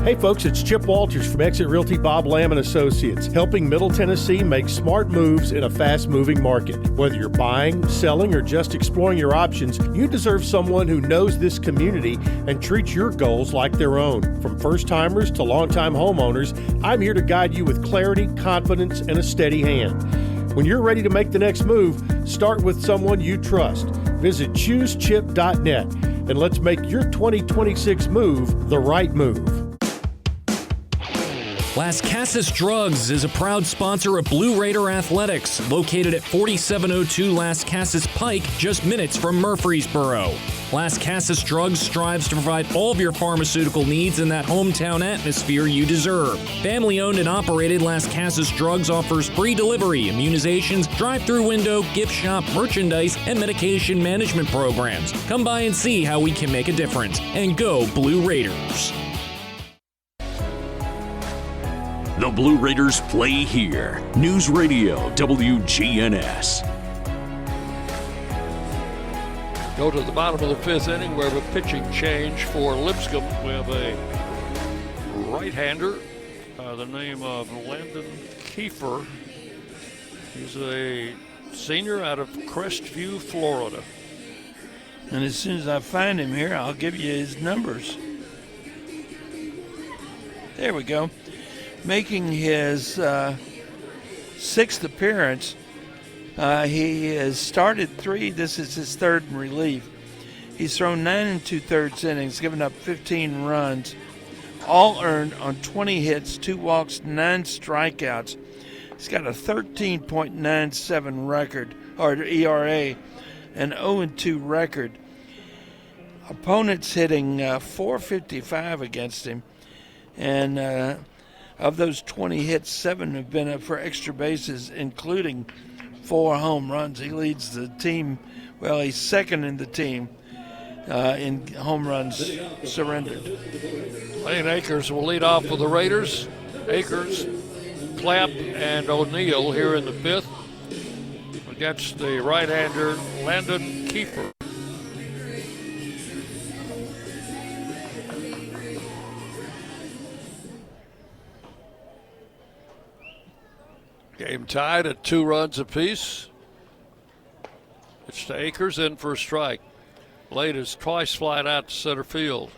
Hey folks, it's Chip Walters from Exit Realty Bob Lamb & Associates, helping Middle Tennessee make smart moves in a fast-moving market. Whether you're buying, selling, or just exploring your options, you deserve someone who knows this community and treats your goals like their own. From first-timers to long-time homeowners, I'm here to guide you with clarity, confidence, and a steady hand. When you're ready to make the next move, start with someone you trust. Visit ChooseChip.net and let's make your 2026 move the right move. Las Casas Drugs is a proud sponsor of Blue Raider Athletics, located at 4702 Las Casas Pike, just minutes from Murfreesboro. Las Casas Drugs strives to provide all of your pharmaceutical needs in that hometown atmosphere you deserve. Family-owned and operated, Las Casas Drugs offers free delivery, immunizations, drive-through window, gift shop, merchandise, and medication management programs. Come by and see how we can make a difference. And go Blue Raiders! The Blue Raiders play here. News Radio WGNS. Go to the bottom of the fifth inning. We have a pitching change for Lipscomb. We have a right-hander by the name of Landon Kiefer. He's a senior out of Crestview, Florida. And as soon as I find him here, I'll give you his numbers. There we go. Making his sixth appearance. He has started 3. This is his third in relief. He's thrown 9 2/3 innings, given up 15 runs, all earned on 20 hits, 2 walks, 9 strikeouts. He's got a 13.97 record, or ERA, an 0-2 record. Opponents hitting .455 against him, and of those 20 hits, 7 have been up for extra bases, including 4 home runs. He leads the team. Well, he's second in the team in home runs surrendered. Lane Akers will lead off for the Raiders. Akers, Clapp, and O'Neill here in the fifth against the right-hander Landon Kiefer. Game tied at 2 runs apiece. It's to Akers, in for a strike. Late is twice flying out to center field.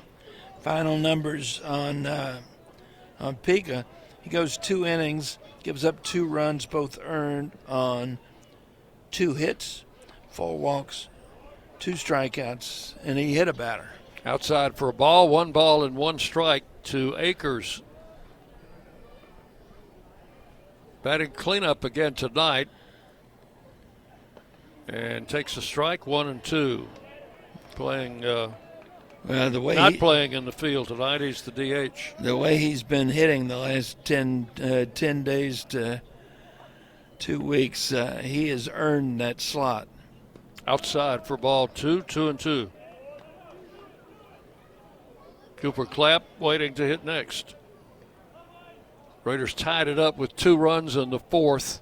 Final numbers on Pika. He goes 2 innings, gives up 2 runs, both earned on 2 hits, 4 walks, 2 strikeouts, and he hit a batter. Outside for a ball, 1 ball and 1 strike to Akers. Batting cleanup again tonight, and takes a strike, 1 and 2. Playing, not playing in the field tonight. He's the DH. The way he's been hitting the last 10 days to 2 weeks, he has earned that slot. Outside for ball 2, 2 and 2. Cooper Clapp waiting to hit next. Raiders tied it up with 2 runs in the 4th.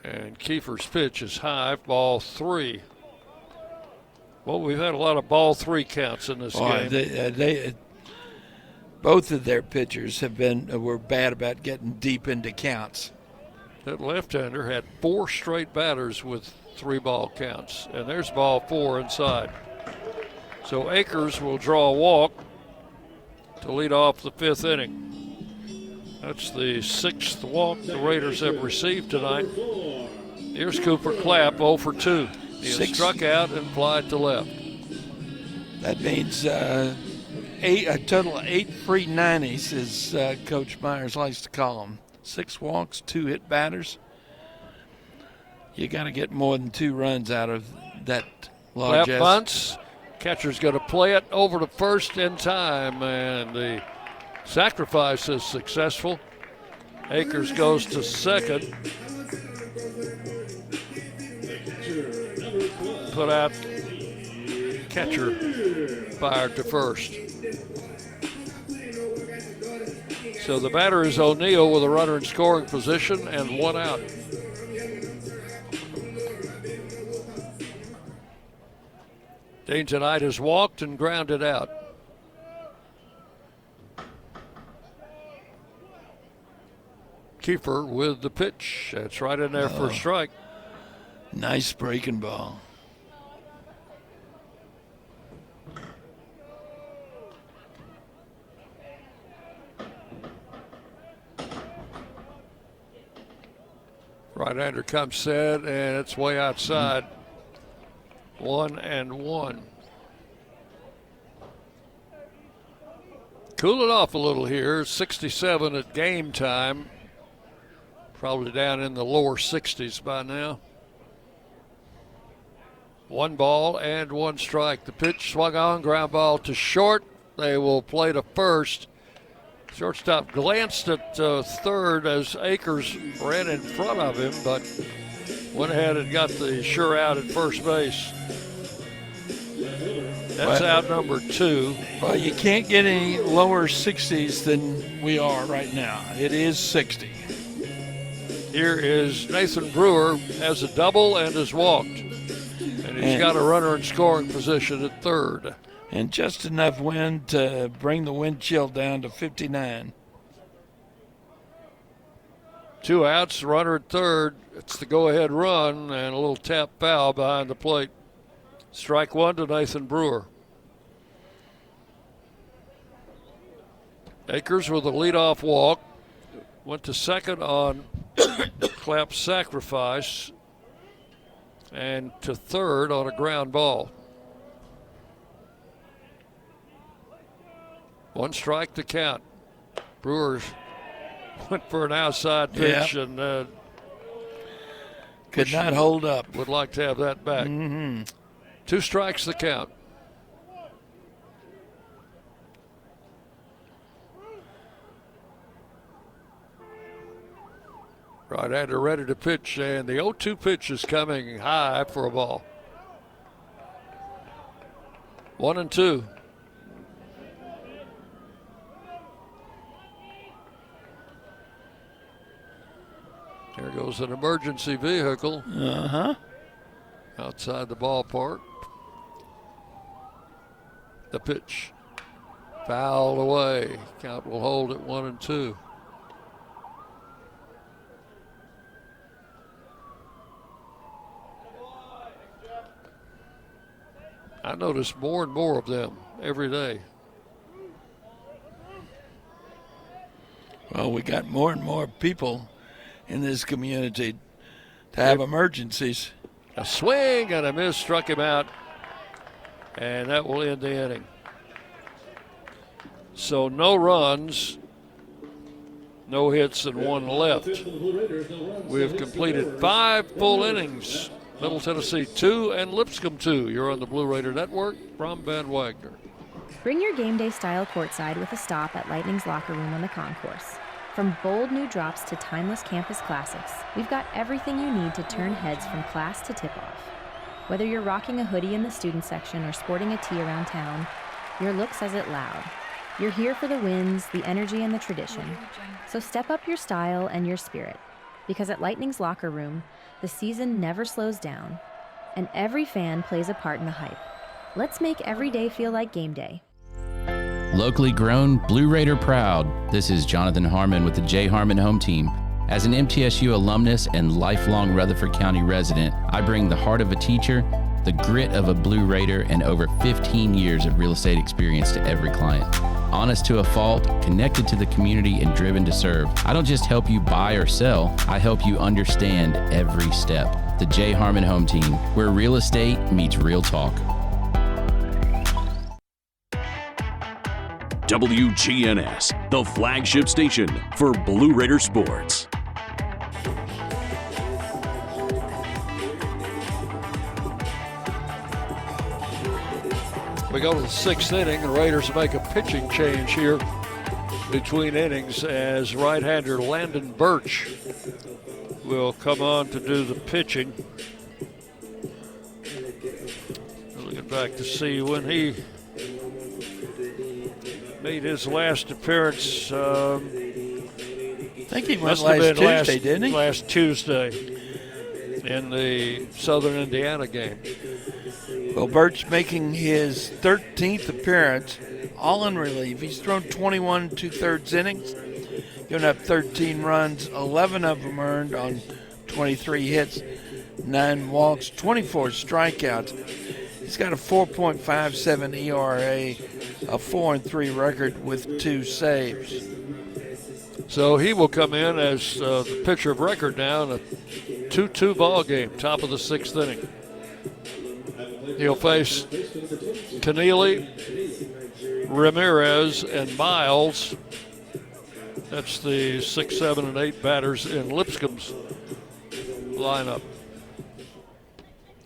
And Kiefer's pitch is high, ball 3. Well, we've had a lot of ball 3 counts in this game. Both of their pitchers were bad about getting deep into counts. That left-hander had 4 straight batters with 3 ball counts. And there's ball 4 inside. So Akers will draw a walk to lead off the 5th inning. That's the 6th walk the Raiders have received tonight. Here's Cooper Clapp, 0 for 2. He has struck out and flied to left. That means a total of 8 free 90s, as Coach Myers likes to call them. 6 walks, 2 hit batters. You got to get more than 2 runs out of that largesse. Clapp bunts. Catcher's going to play it over to first in time, and the sacrifice is successful. Akers goes to second. Put out, catcher fired to first. So the batter is O'Neill with a runner in scoring position and 1 out. Dane tonight has walked and grounded out. Kiefer with the pitch. That's right in there for a strike. Nice breaking ball. Right-hander comes set, and it's way outside. 1-1. Cool it off a little here. 67 at game time. Probably down in the lower 60s by now. 1 ball and 1 strike. The pitch swung on, ground ball to short. They will play to first. Shortstop glanced at third as Akers ran in front of him, but went ahead and got the sure out at first base. That's out number 2. Well, you can't get any lower 60s than we are right now. It is 60. Here is Nathan Brewer, has a double and has walked. And he's got a runner in scoring position at third. And just enough wind to bring the wind chill down to 59. 2 outs, runner at third. It's the go-ahead run and a little tap foul behind the plate. Strike 1 to Nathan Brewer. Akers with a leadoff walk. Went to second on Clapp's sacrifice. And to third on a ground ball. 1 strike to count. Brewers went for an outside pitch and could not hold up. Would like to have that back. 2 strikes to count. Right-hander ready to pitch, and the 0-2 pitch is coming high for a ball. 1-2. There goes an emergency vehicle. Outside the ballpark. The pitch. Fouled away. Count will hold at 1-2. I notice more and more of them every day. Well, we got more and more people in this community to have emergencies. A swing and a miss struck him out, and that will end the inning. So no runs, no hits, and 1 left. We have completed 5 full innings. Middle Tennessee 2 and Lipscomb 2. You're on the Blue Raider Network from Van Wagner. Bring your game day style courtside with a stop at Lightning's Locker Room on the concourse. From bold new drops to timeless campus classics, we've got everything you need to turn heads from class to tip-off. Whether you're rocking a hoodie in the student section or sporting a tee around town, your look says it loud. You're here for the wins, the energy, and the tradition. So step up your style and your spirit. Because at Lightning's Locker Room, the season never slows down, and every fan plays a part in the hype. Let's make every day feel like game day. Locally grown, Blue Raider proud. This is Jonathan Harmon with the J. Harmon Home Team. As an MTSU alumnus and lifelong Rutherford County resident, I bring the heart of a teacher, the grit of a Blue Raider, and over 15 years of real estate experience to every client. Honest to a fault, connected to the community, and driven to serve. I don't just help you buy or sell, I help you understand every step. The J. Harmon Home Team, where real estate meets real talk. WGNS, the flagship station for Blue Raider sports. We go to the 6th inning. The Raiders make a pitching change here between innings as right-hander Landon Birch will come on to do the pitching. Looking back to see when he made his last appearance. I think he went last Tuesday, didn't he? Last Tuesday in the Southern Indiana game. Well, Birch making his 13th appearance, all in relief. He's thrown 21 2/3 innings, given up 13 runs, 11 of them earned on 23 hits, 9 walks, 24 strikeouts. He's got a 4.57 ERA, a 4-3 record with 2 saves. So he will come in as the pitcher of record now in a 2-2 ball game, top of the 6th inning. He'll face Keneally, Ramirez, and Miles. That's the 6, 7, and 8 batters in Lipscomb's lineup.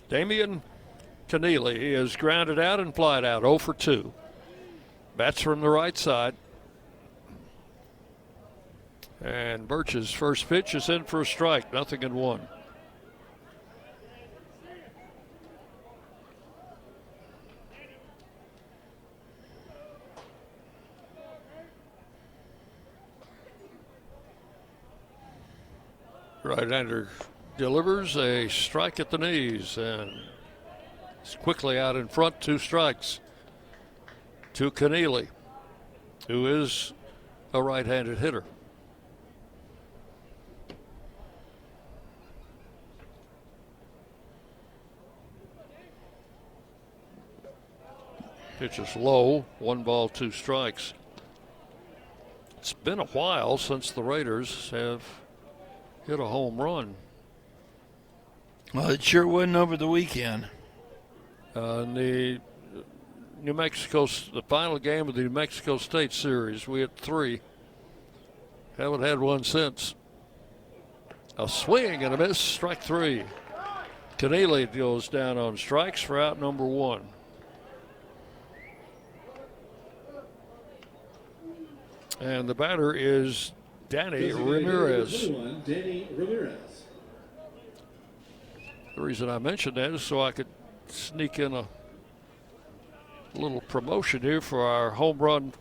Damian Keneally is grounded out and flied out, 0 for 2. Bats from the right side. And Birch's first pitch is in for a strike, 0-1. Right-hander delivers a strike at the knees, and it's quickly out in front, 2 strikes to Keneally, who is a right-handed hitter. Pitch is low, 1 ball, 2 strikes. It's been a while since the Raiders have hit a home run. Well, it sure wasn't over the weekend. The New Mexico, the final game of the New Mexico State series, we had 3. Haven't had one since. A swing and a miss, strike 3. Keneally goes down on strikes for out number 1. And the batter is Danny Ramirez. The reason I mentioned that is so I could sneak in a little promotion here for our home run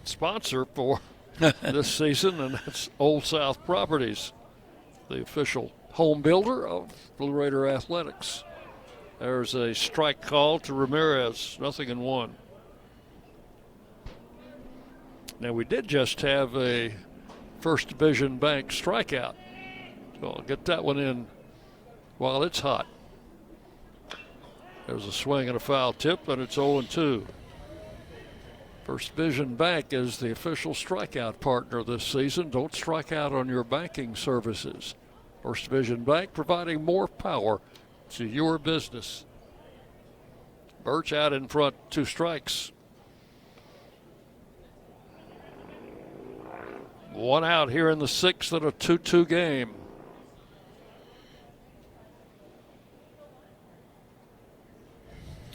sponsor for this season, and that's Old South Properties, the official home builder of Blue Raider Athletics. There's a strike call to Ramirez, 0-1. Now, we did just have a First Division Bank strikeout. So I'll get that one in while it's hot. There's a swing and a foul tip, and it's 0-2. First Division Bank is the official strikeout partner this season. Don't strike out on your banking services. First Division Bank providing more power to your business. Birch out in front, 2 strikes. 1 out here in the 6th in a 2-2 game.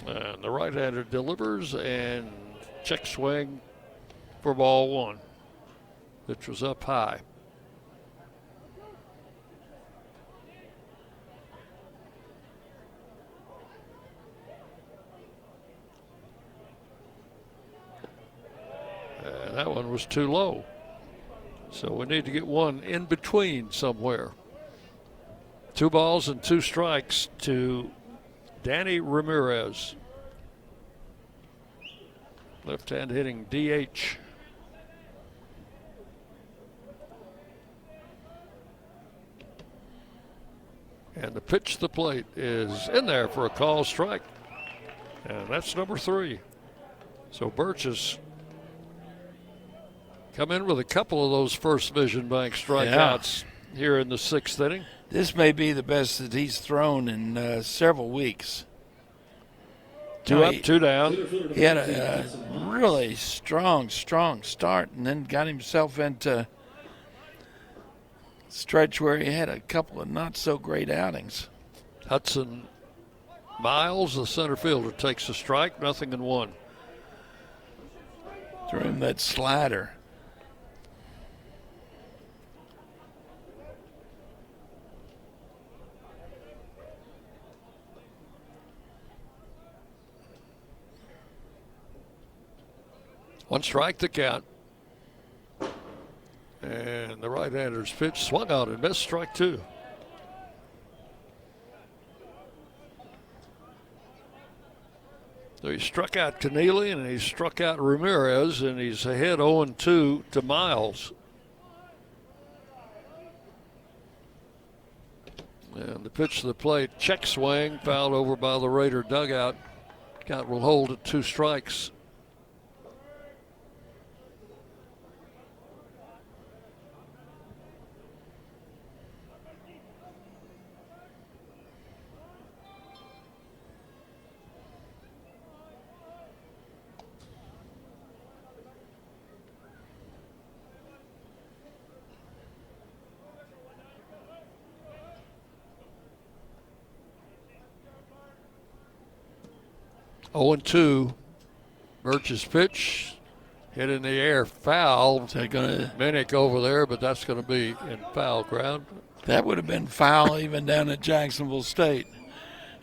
And the right-hander delivers and check swing for ball 1. Pitch was up high. And that one was too low. So we need to get one in between somewhere. 2 balls and 2 strikes to Danny Ramirez. Left-hand hitting DH. And the pitch to the plate is in there for a call strike. And that's number 3. So Birch has come in with a couple of those First Division Bank strikeouts here in the 6th inning. This may be the best that he's thrown in several weeks. 2 up, 2 down. He had a really strong start and then got himself into a stretch where he had a couple of not so great outings. Hudson Miles, the center fielder, takes a strike, 0-1. Threw him that slider. One strike to count. And the right-hander's pitch swung out and missed, strike 2. So he struck out Keneally and he struck out Ramirez, and he's ahead 0-2 to Miles. And the pitch to the plate, check swing, fouled over by the Raider dugout. Count will hold at 2 strikes. Oh and 2. Birch's pitch hit in the air, foul. They're gonna. Minnick over there, but that's going to be in foul ground. That would have been foul even down at Jacksonville State.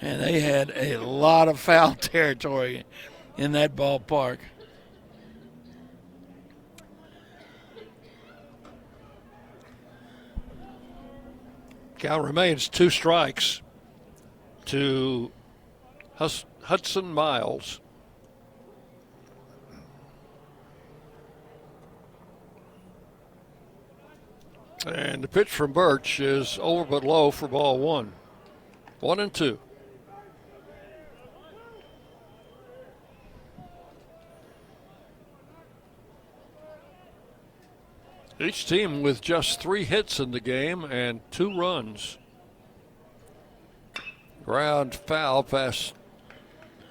And they had a lot of foul territory in that ballpark. Count remains 2 strikes to Hudson Miles. And the pitch from Birch is over but low for ball 1. 1 and 2. Each team with just 3 hits in the game and 2 runs. Ground foul pass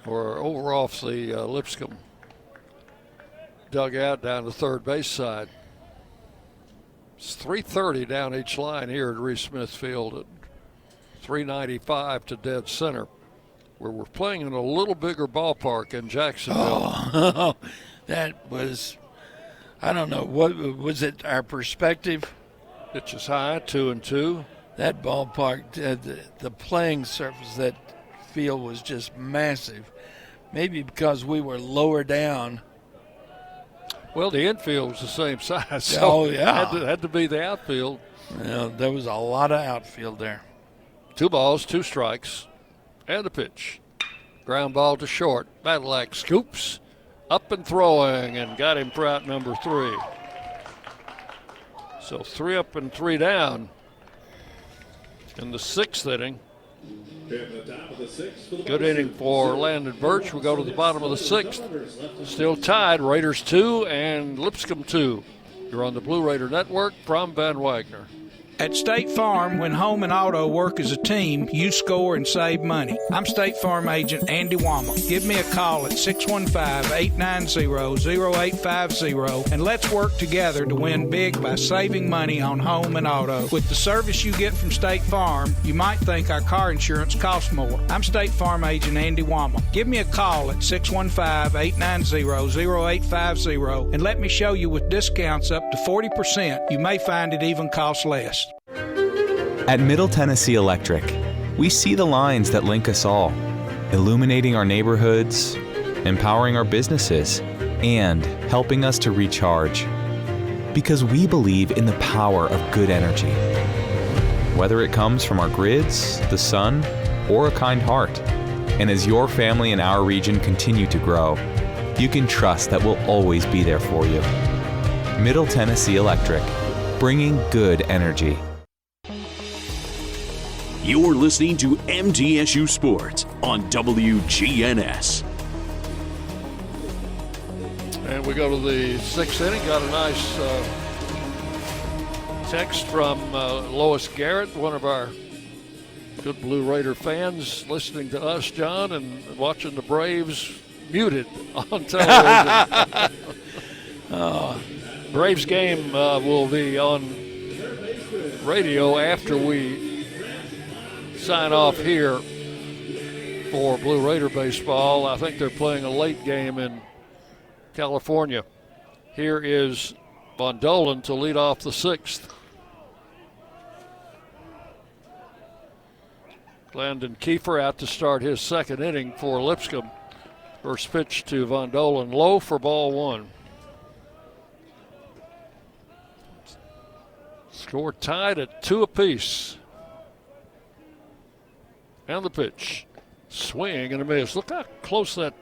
or over off the Lipscomb dugout down the third base side. It's 330 down each line here at Reese Smith Field at 395 to dead center, where we're playing in a little bigger ballpark in Jacksonville. Oh, that was, I don't know, what was it, our perspective? Pitch is high, 2 and 2. That ballpark, the playing surface, that field was just massive. Maybe because we were lower down. Well, the infield was the same size. So oh, yeah. Had to be the outfield. Yeah, there was a lot of outfield there. 2 balls, 2 strikes, and a pitch. Ground ball to short. Badlack scoops, up and throwing, and got him for out number 3. So 3 up and 3 down in the 6th inning. Good inning for Landon Birch. We go to the bottom of the 6th. Still tied, Raiders 2 and Lipscomb 2. You're on the Blue Raider Network from Van Wagner. At State Farm, when home and auto work as a team, you score and save money. I'm State Farm agent Andy Wama. Give me a call at 615-890-0850 and let's work together to win big by saving money on home and auto. With the service you get from State Farm, you might think our car insurance costs more. I'm State Farm agent Andy Wama. Give me a call at 615-890-0850 and let me show you with discounts up to 40%. You may find it even costs less. At Middle Tennessee Electric, we see the lines that link us all, illuminating our neighborhoods, empowering our businesses, and helping us to recharge. Because we believe in the power of good energy. Whether it comes from our grids, the sun, or a kind heart. And as your family and our region continue to grow, you can trust that we'll always be there for you. Middle Tennessee Electric, bringing good energy. You're listening to MTSU Sports on WGNS. And we go to the 6th inning. Got a nice text from Lois Garrett, one of our good Blue Raider fans, listening to us, John, and watching the Braves muted on television. Braves game will be on radio after we sign off here for Blue Raider baseball. I think they're playing a late game in California. Here is Von Dolan to lead off the 6th. Landon Kiefer out to start his 2nd inning for Lipscomb. First pitch to Von Dolan, low for ball 1. Score tied at 2 apiece. And the pitch. Swing and a miss. Look how close that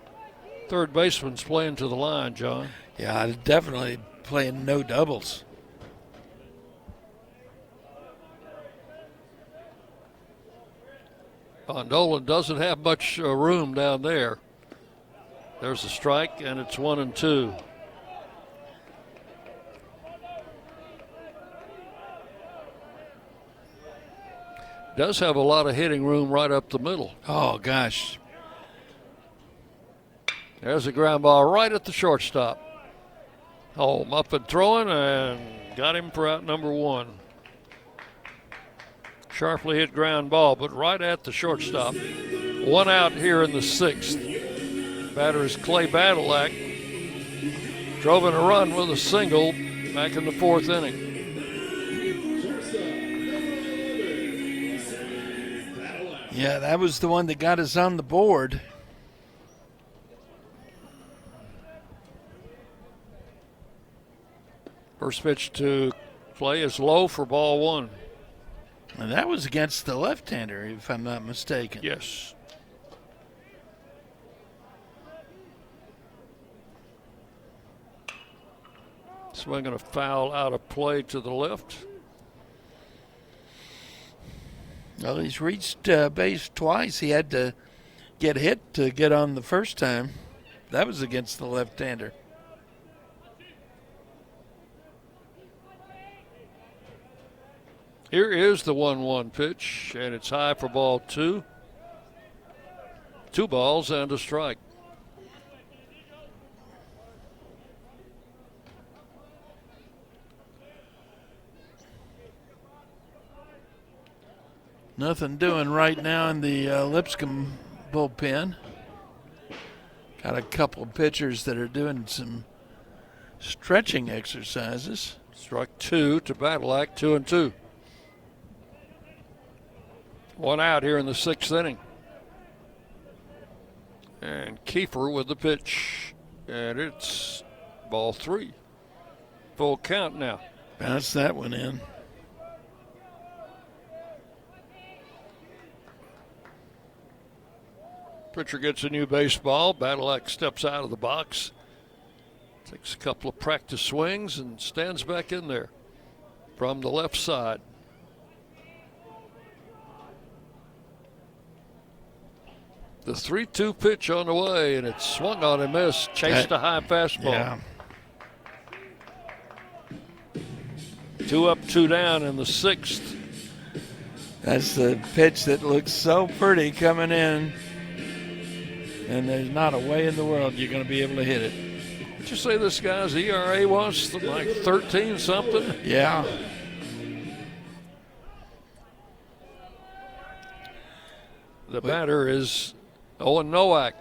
third baseman's playing to the line, John. Yeah, definitely playing no doubles. Nolan doesn't have much room down there. There's a strike, and it's 1-2. Does have a lot of hitting room right up the middle. Oh, gosh. There's a ground ball right at the shortstop. Holm up and throwing, and got him for out number 1. Sharply hit ground ball, but right at the shortstop. 1 out here in the 6th. Batter is Clay Badalak. Drove in a run with a single back in the 4th inning. Yeah, that was the one that got us on the board. First pitch to Clay is low for ball 1. And that was against the left-hander, if I'm not mistaken. Yes. Swinging a foul out of play to the left. Well, he's reached base twice. He had to get hit to get on the first time. That was against the left-hander. Here is the 1-1 pitch, and it's high for ball 2. 2 balls and a strike. Nothing doing right now in the Lipscomb bullpen. Got a couple of pitchers that are doing some stretching exercises. Struck 2 to Badalak, 2-2. 1 out here in the 6th inning. And Kiefer with the pitch. And it's ball 3. Full count now. Bounce that one in. Pitcher gets a new baseball. Badalak steps out of the box. Takes a couple of practice swings and stands back in there from the left side. The 3-2 pitch on the way, and it's swung on and missed. Chased a high fastball. Yeah. 2 up, 2 down in the 6th. That's the pitch that looks so pretty coming in. And there's not a way in the world you're going to be able to hit it. Did you say this guy's ERA was like 13 something? Yeah. The batter is Owen Nowak.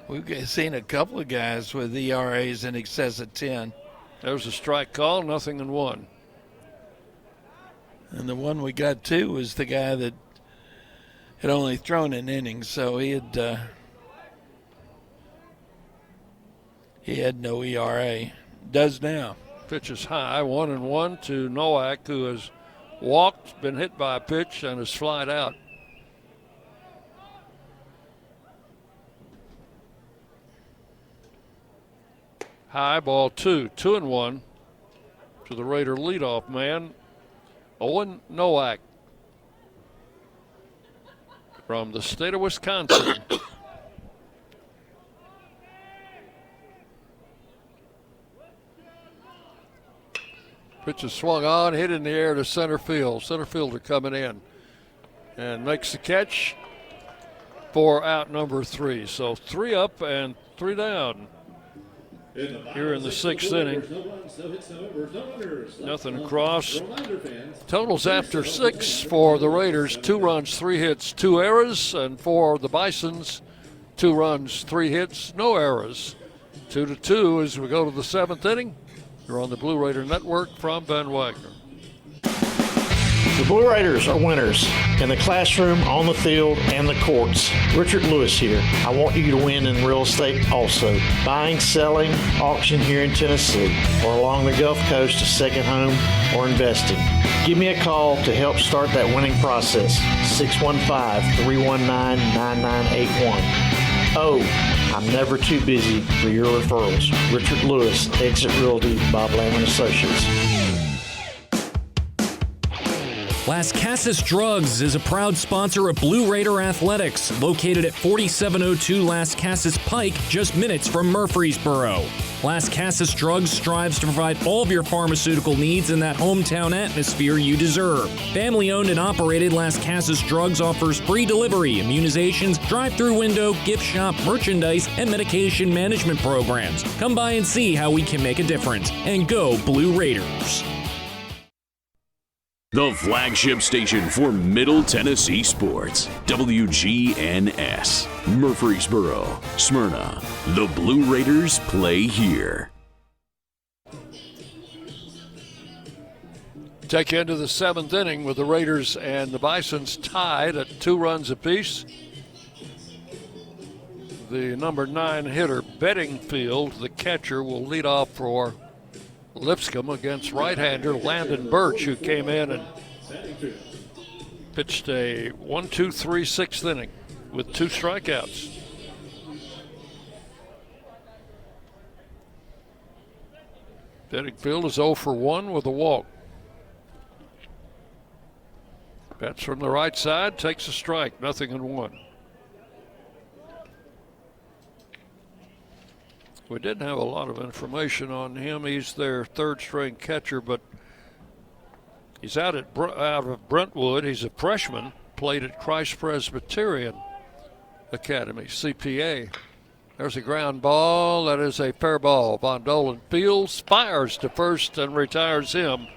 We've seen a couple of guys with ERAs in excess of 10. There's a strike call, 0-1. And the one we got to was the guy that had only thrown an inning, so he had no ERA. Does now. Pitch is high, 1-1 to Nowak, who has walked, been hit by a pitch, and has flied out. High, ball 2, 2-1 to the Raider leadoff man, Owen Nowak from the state of Wisconsin. Pitch is swung on, hit in the air to center field. Center fielder coming in and makes the catch for out number 3. So 3 up and 3 down here in the 6th inning. Nothing across. Totals after 6 for the Raiders: 2 runs, 3 hits, 2 errors, and for the Bisons, 2 runs, 3 hits, no errors. 2-2 as we go to the 7th inning. You're on the Blue Raider Network from Ben Wagner. The Blue Raiders are winners in the classroom, on the field, and the courts. Richard Lewis here. I want you to win in real estate also. Buying, selling, auction here in Tennessee, or along the Gulf Coast, a second home, or investing. Give me a call to help start that winning process. 615-319-9981. Oh, I'm never too busy for your referrals. Richard Lewis, Exit Realty, Bob Lamb & Associates. Las Casas Drugs is a proud sponsor of Blue Raider Athletics, located at 4702 Las Casas Pike, just minutes from Murfreesboro. Las Casas Drugs strives to provide all of your pharmaceutical needs in that hometown atmosphere you deserve. Family-owned and operated, Las Casas Drugs offers free delivery, immunizations, drive-through window, gift shop, merchandise, and medication management programs. Come by and see how we can make a difference. And go Blue Raiders. The flagship station for Middle Tennessee sports. WGNS. Murfreesboro, Smyrna. The Blue Raiders play here. Take you into the 7th inning with the Raiders and the Bisons tied at 2 runs apiece. The number 9 hitter, Bedingfield, the catcher, will lead off for Lipscomb against right-hander Landon Birch, who came in and pitched a 1-2-3 6th inning with 2 strikeouts. Bedingfield is 0 for 1 with a walk. Bats from the right side, takes a strike, 0-1. We didn't have a lot of information on him. He's their 3rd-string catcher, but he's out of Brentwood. He's a freshman, played at Christ Presbyterian Academy, CPA. There's a ground ball. That is a fair ball. Von Dolan fields, fires to first, and retires him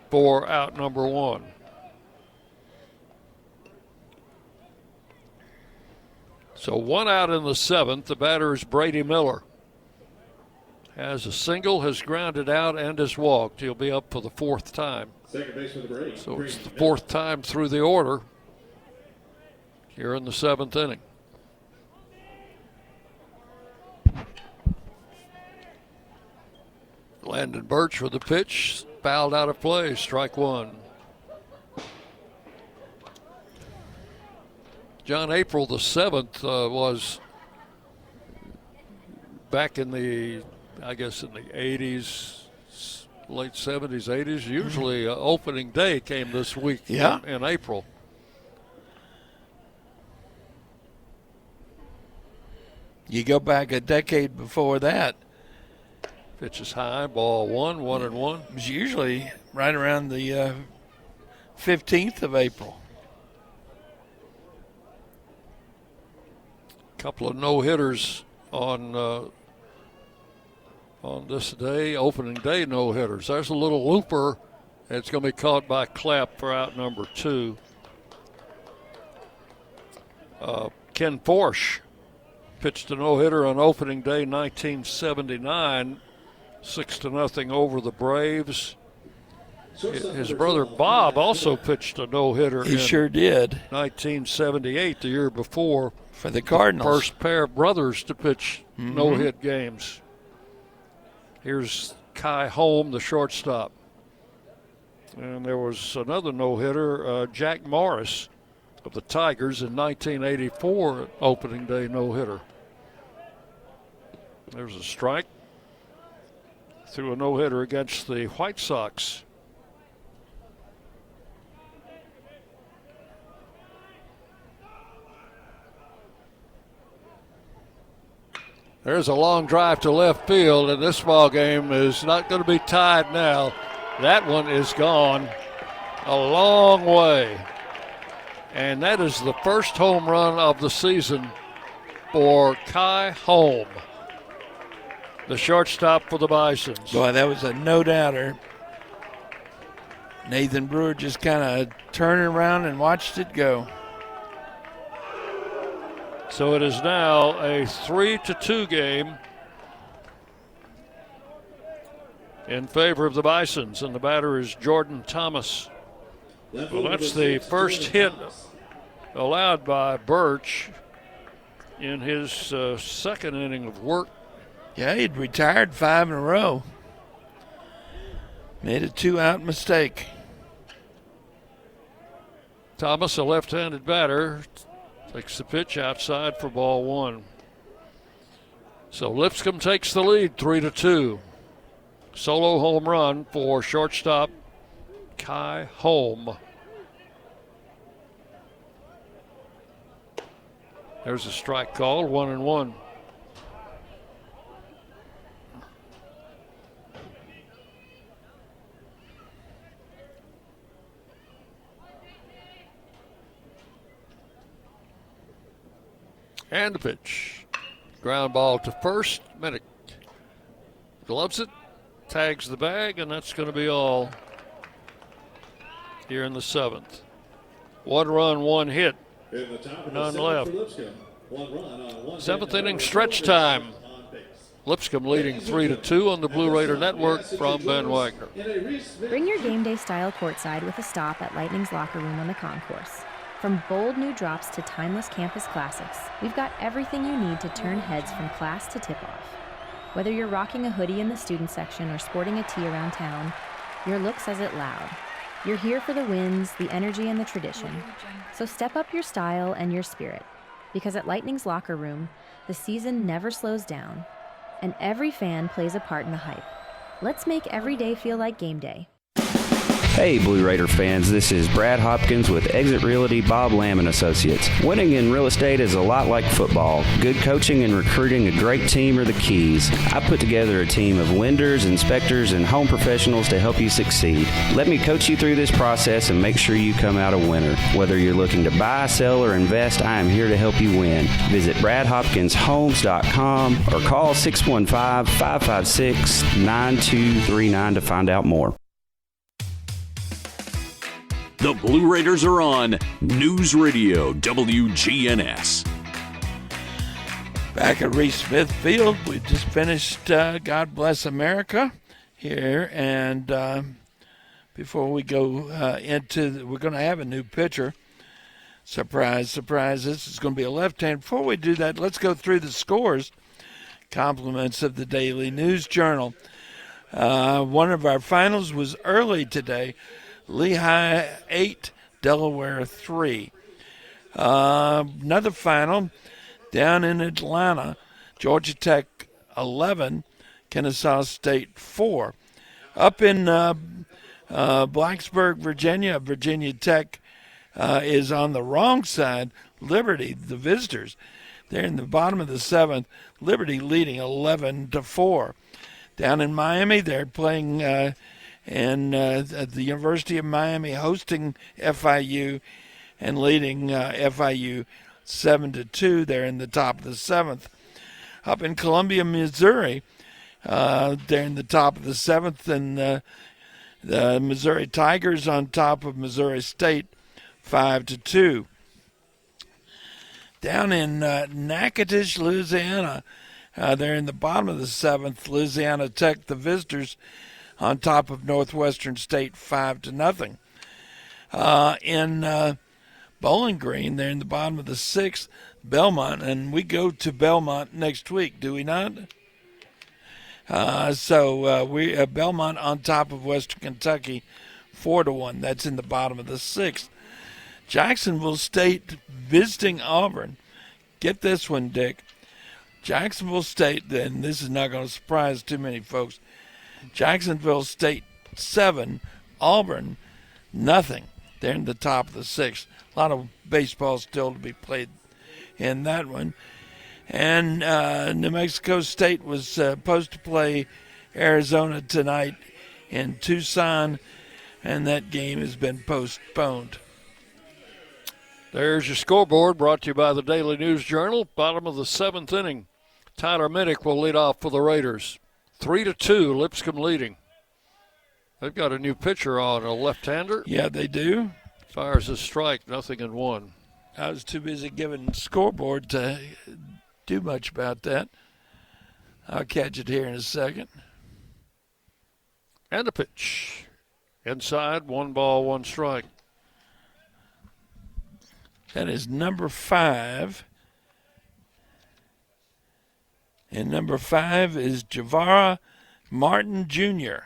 for out number 1. So 1 out in the 7th. The batter is Brady Miller. Has a single, has grounded out, and has walked. He'll be up for the 4th time. Second baseman Brady. So it's the 4th time through the order here in the 7th inning. Landon Birch with the pitch, fouled out of play, strike 1. John, April the 7th was back in the, I guess, in the 80s, late 70s, 80s. Usually opening day came this week in April. You go back a decade before that. Pitch is high, ball 1-1-1. It was usually right around the 15th of April. Couple of no-hitters on this day, opening day no-hitters. There's a little looper that's going to be caught by Clapp for out number 2. Ken Forsch pitched a no-hitter on opening day 1979, 6-0 over the Braves. His brother Bob also pitched a no-hitter. He sure did. 1978, the year before. For the Cardinals. First pair of brothers to pitch no-hit games. Here's Kai Holm, the shortstop. And there was another no-hitter, Jack Morris of the Tigers in 1984, opening day no-hitter. There's a strike. Threw a no-hitter against the White Sox. There's a long drive to left field, and this ball game is not going to be tied now. That one is gone a long way. And that is the first home run of the season for Kai Holm, the shortstop for the Bisons. Boy, that was a no-doubter. Nathan Brewer just kind of turned around and watched it go. So it is now a 3-2 game in favor of the Bisons, and the batter is Jordan Thomas. Well, that's the first hit allowed by Birch in his 2nd inning of work. Yeah, he'd retired 5 in a row. Made a 2-out mistake. Thomas, a left-handed batter, takes the pitch outside for ball 1. So Lipscomb takes the lead, 3-2. Solo home run for shortstop Kai Holm. There's a strike called, 1-1. And the pitch. Ground ball to first. Minnick gloves it, tags the bag, and that's going to be all here in the 7th. 1 run, 1 hit, none left. 7th inning stretch time. Lipscomb leading 3-2 on the Blue Raider Network from Ben Wagner. Bring your game day style courtside with a stop at Lightning's locker room on the concourse. From bold new drops to timeless campus classics, we've got everything you need to turn heads from class to tip-off. Whether you're rocking a hoodie in the student section or sporting a tee around town, your look says it loud. You're here for the wins, the energy, and the tradition. So step up your style and your spirit, because at Lightning's locker room, the season never slows down, and every fan plays a part in the hype. Let's make every day feel like game day. Hey Blue Raider fans, this is Brad Hopkins with Exit Realty Bob Lamb & Associates. Winning in real estate is a lot like football. Good coaching and recruiting a great team are the keys. I put together a team of lenders, inspectors, and home professionals to help you succeed. Let me coach you through this process and make sure you come out a winner. Whether you're looking to buy, sell, or invest, I am here to help you win. Visit BradHopkinsHomes.com or call 615-556-9239 to find out more. The Blue Raiders are on News Radio WGNS. Back at Reese Smith Field, we just finished God Bless America here, and before we go we're going to have a new pitcher. Surprise, surprise, this is going to be a left-hand. Before we do that, let's go through the scores. Compliments of the Daily News Journal. One of our finals was early today. Lehigh 8, Delaware 3. Another final down in Atlanta, Georgia Tech 11, Kennesaw State 4. Up in Blacksburg, Virginia, Virginia Tech is on the wrong side. Liberty, the visitors, they're in the bottom of the 7th. Liberty leading 11-4. Down in Miami, they're playing at the University of Miami, hosting FIU and leading FIU 7-2. They're in the top of the 7th. Up in Columbia, Missouri, they're in the top of the 7th, and the Missouri Tigers on top of Missouri State 5-2. Down in Natchitoches, Louisiana, they're in the bottom of the 7th. Louisiana Tech, the visitors, on top of Northwestern State 5-0. In Bowling Green, they're in the bottom of the 6th. Belmont, and we go to Belmont next week, do we not? We Belmont on top of Western Kentucky 4-1. That's in the bottom of the 6th. Jacksonville State visiting Auburn. Get this one, Dick. Jacksonville State, then this is not going to surprise too many folks. Jacksonville State 7, Auburn nothing. They're in the top of the 6th. A lot of baseball still to be played in that one. And New Mexico State was supposed to play Arizona tonight in Tucson, and that game has been postponed. There's your scoreboard, brought to you by the Daily News Journal. Bottom of the 7th inning. Tyler Minnick will lead off for the Raiders. 3-2, Lipscomb leading. They've got a new pitcher on, a left-hander. Yeah, they do. Fires a strike, 0-1. I was too busy giving the scoreboard to do much about that. I'll catch it here in a second. And a pitch. Inside, 1 ball, 1 strike. That is number 5. And number 5 is Javara Martin Jr.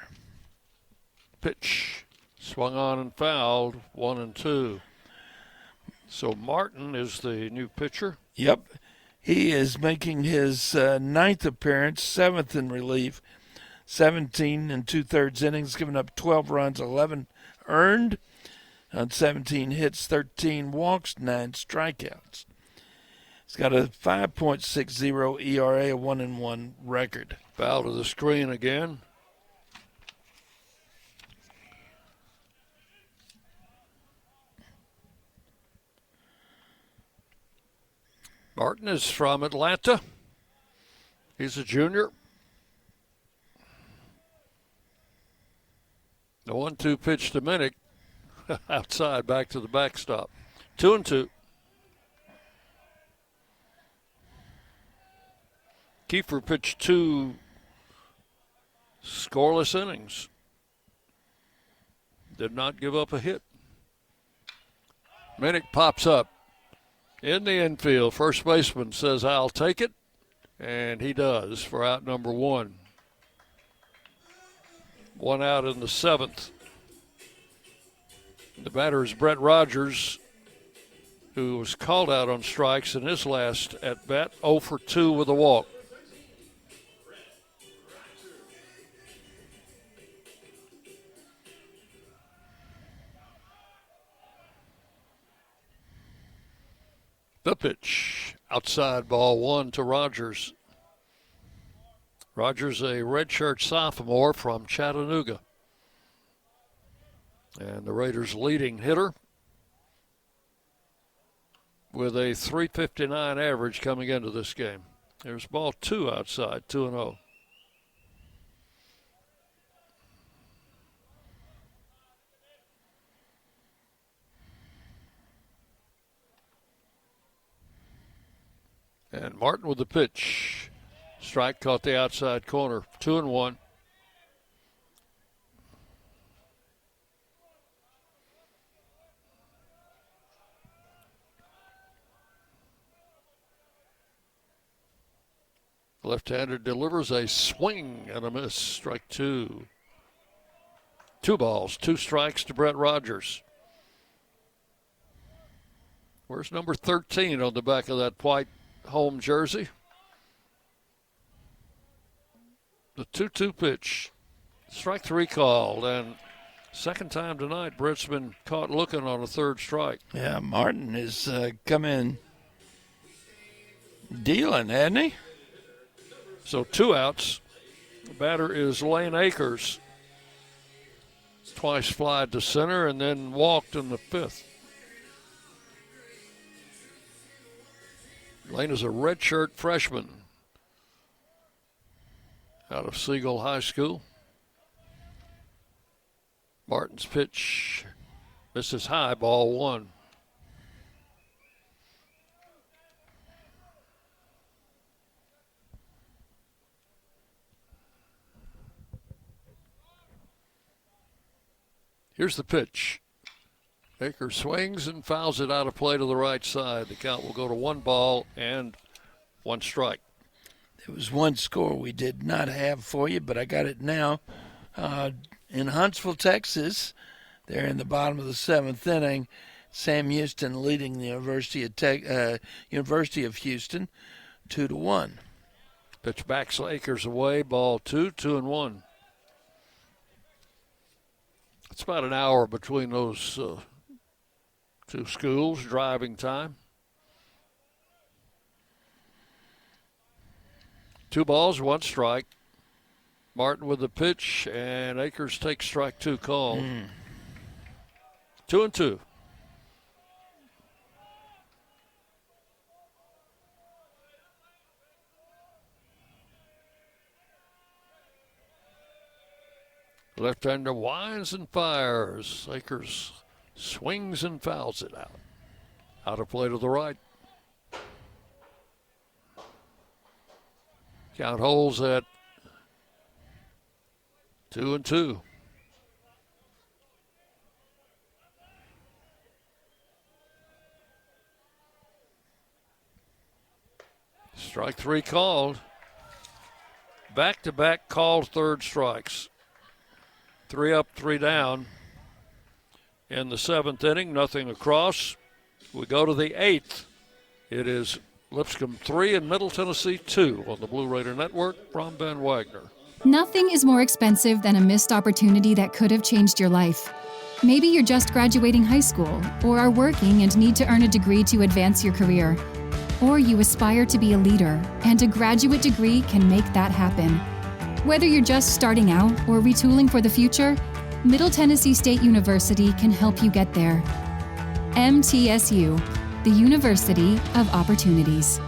Pitch. Swung on and fouled, 1-2. So Martin is the new pitcher. Yep. He is making his 9th appearance, 7th in relief, 17 2/3 innings, giving up 12 runs, 11 earned on 17 hits, 13 walks, 9 strikeouts. He's got a 5.60 ERA, a 1-1 record. Foul to the screen again. Martin is from Atlanta. He's a junior. The 1-2 pitch to Minnick. Outside, back to the backstop. 2-2. Kiefer pitched 2 scoreless innings. Did not give up a hit. Minnick pops up in the infield. First baseman says, "I'll take it." And he does for out number 1. 1 out in the 7th. The batter is Brett Rogers, who was called out on strikes in his last at-bat, 0 for 2 with a walk. The pitch, outside, ball 1 to Rogers. Rogers, a redshirt sophomore from Chattanooga. And the Raiders' leading hitter with a .359 average coming into this game. There's ball 2 outside, 2-0. And Martin with the pitch. Strike caught the outside corner, 2-1. Left-hander delivers a swing and a miss. Strike 2. 2 balls, 2 strikes to Brett Rogers. Where's number 13 on the back of that white home jersey? The 2-2 pitch. Strike 3 called, and second time tonight, Brett's been caught looking on a 3rd strike. Yeah, Martin has come in dealing, hasn't he? So 2 outs. The batter is Lane Akers. Twice flied to center and then walked in the 5th. Lane is a redshirt freshman out of Siegel High School. Martin's pitch. This is high, ball 1. Here's the pitch. Akers swings and fouls it out of play to the right side. The count will go to 1 ball and 1 strike. There was one score we did not have for you, but I got it now. In Huntsville, Texas, they're in the bottom of the 7th inning. Sam Houston leading the University of Houston 2-1. Pitch backs Akers away. Ball 2, 2-1. It's about an hour between those 2 schools, driving time. 2 balls, 1 strike. Martin with the pitch, and Akers takes strike 2 called. 2-2. Left-hander winds and fires. Akers swings and fouls it out. Out of play to the right. Count holds at 2-2. Strike 3 called. Back-to-back called 3rd strikes. 3 up, 3 down. In the 7th inning, nothing across. We go to the 8th. It is Lipscomb 3 and Middle Tennessee 2 on the Blue Raider Network from Ben Wagner. Nothing is more expensive than a missed opportunity that could have changed your life. Maybe you're just graduating high school or are working and need to earn a degree to advance your career. or you aspire to be a leader, and a graduate degree can make that happen. Whether you're just starting out or retooling for the future, Middle Tennessee State University can help you get there. MTSU, the University of Opportunities.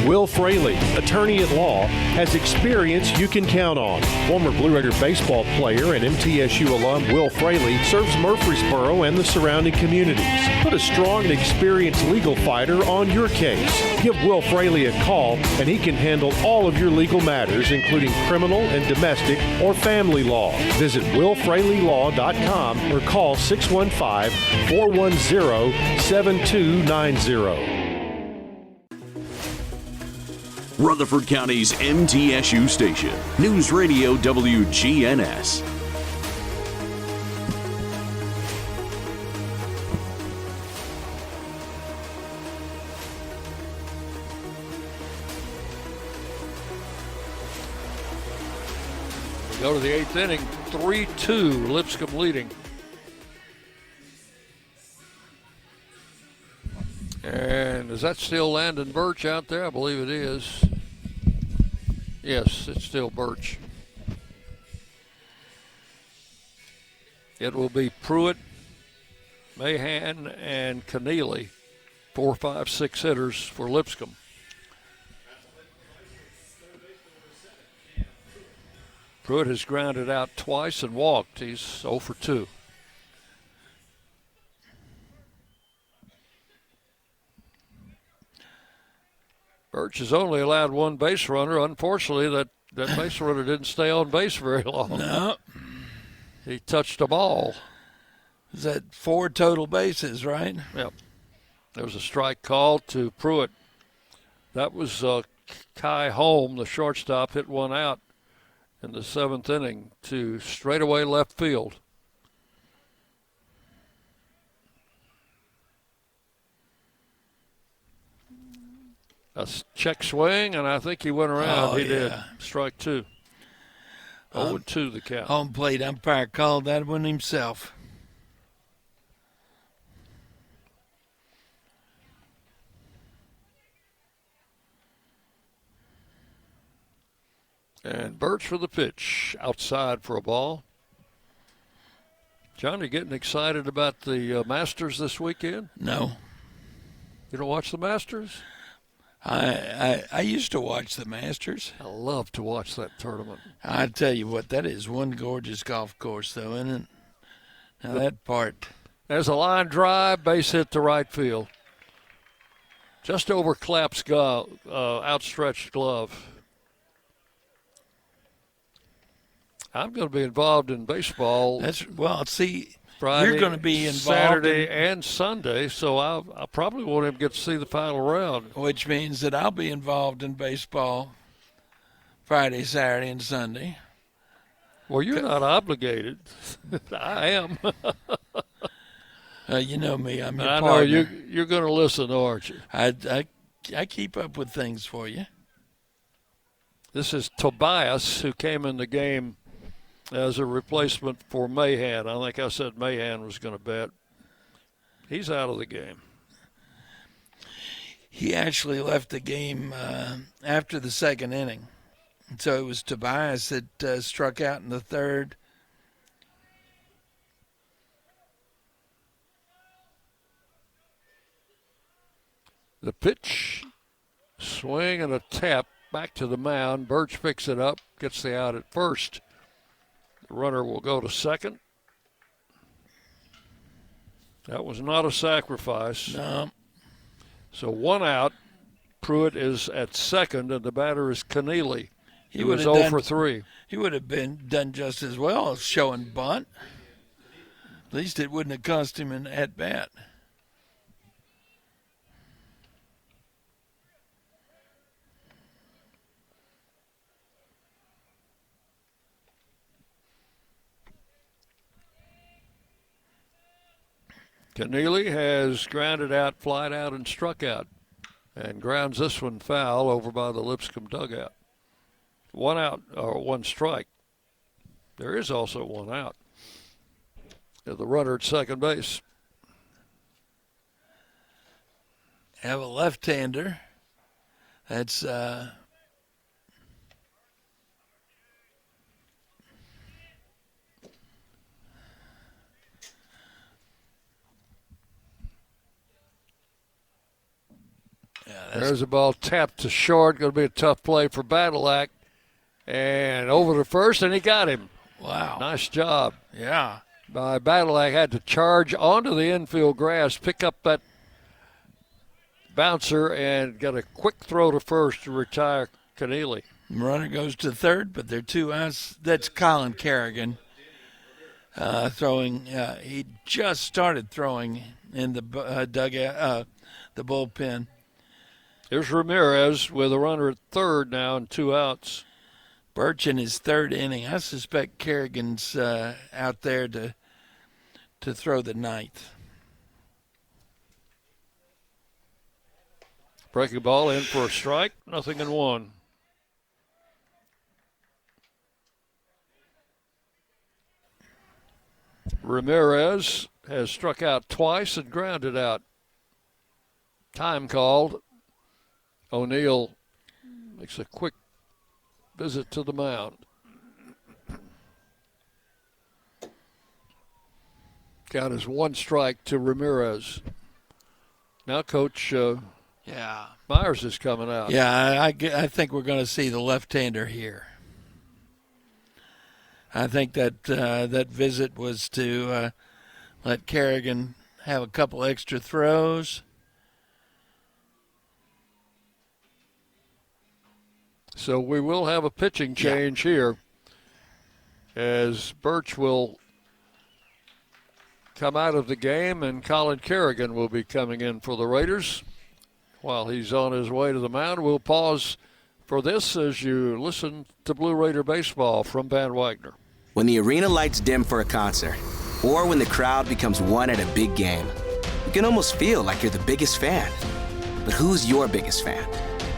Will Fraley, attorney at law, has experience you can count on. Former Blue Raider baseball player and MTSU alum Will Fraley serves Murfreesboro and the surrounding communities. Put a strong and experienced legal fighter on your case. Give Will Fraley a call and he can handle all of your legal matters, including criminal and domestic or family law. Visit willfraleylaw.com or call 615-410-7290. Rutherford County's MTSU station, News Radio WGNS. We go to the 8th inning, 3-2, Lipscomb leading. And is that still Landon Birch out there? I believe it is. Yes, it's still Birch. It will be Pruitt, Mahan, and Keneally, 4, 5, 6 hitters for Lipscomb. Pruitt has grounded out twice and walked. He's 0 for 2. Birch has only allowed one base runner. Unfortunately, that base runner didn't stay on base very long. No. He touched a ball. Is that 4 total bases, right? Yep. There was a strike call to Pruitt. That was Kai Holm, the shortstop, hit one out in the 7th inning to straightaway left field. A check swing, and I think he went around. He did. Strike 2. 0-2 the count. Home plate umpire called that one himself. And Birch for the pitch. Outside for a ball. John, you getting excited about the Masters this weekend? No. You don't watch the Masters? I used to watch the Masters. I love to watch that tournament. I tell you what, that is one gorgeous golf course, though, isn't it? Now that part. There's a line drive, base hit to right field. Just over Clapp's outstretched glove. I'm going to be involved in baseball. Friday, you're going to be involved Saturday and Sunday, so I probably won't even get to see the final round. Which means that I'll be involved in baseball Friday, Saturday, and Sunday. Well, you're not obligated. I am. You know me. I'm your partner. I know you're going to listen, aren't you? I keep up with things for you. This is Tobias, who came in the game as a replacement for Mahan. I think I said Mahan was going to bat. He's out of the game. He actually left the game after the 2nd inning. So it was Tobias that struck out in the 3rd. The pitch, swing and a tap back to the mound. Birch picks it up, gets the out at first. The runner will go to second. That was not a sacrifice. No. So 1 out. Pruitt is at second, and the batter is Keneally. He was 0 for 3. He would have done just as well as showing bunt. At least it wouldn't have cost him an at-bat. Keneally has grounded out, flied out, and struck out, and grounds this one foul over by the Lipscomb dugout. 1 out, or 1 strike. There is also 1 out. The runner at second base. have a left-hander. That's there's a ball tapped to short. Going to be a tough play for Badalak. And over to first, and he got him. Wow. Nice job. Yeah. By Badalak. Had to charge onto the infield grass, pick up that bouncer, and got a quick throw to first to retire Keneally. Runner goes to third, but they're 2 outs. That's Colin Kerrigan throwing. He just started throwing in the dugout, the bullpen. Here's Ramirez with a runner at third now and 2 outs. Birch in his third inning. I suspect Kerrigan's out there to throw the ninth. Breaking ball in for a strike. 0-1. Ramirez has struck out twice and grounded out. Time called. O'Neill makes a quick visit to the mound. Count is 1 strike to Ramirez. Now Coach Myers is coming out. Yeah, I think we're going to see the left-hander here. I think that that visit was to let Kerrigan have a couple extra throws. So we will have a pitching change here as Birch will come out of the game and Colin Kerrigan will be coming in for the Raiders. While he's on his way to the mound, we'll pause for this as you listen to Blue Raider baseball from Van Wagner. When the arena lights dim for a concert, or when the crowd becomes one at a big game, you can almost feel like you're the biggest fan. But who's your biggest fan?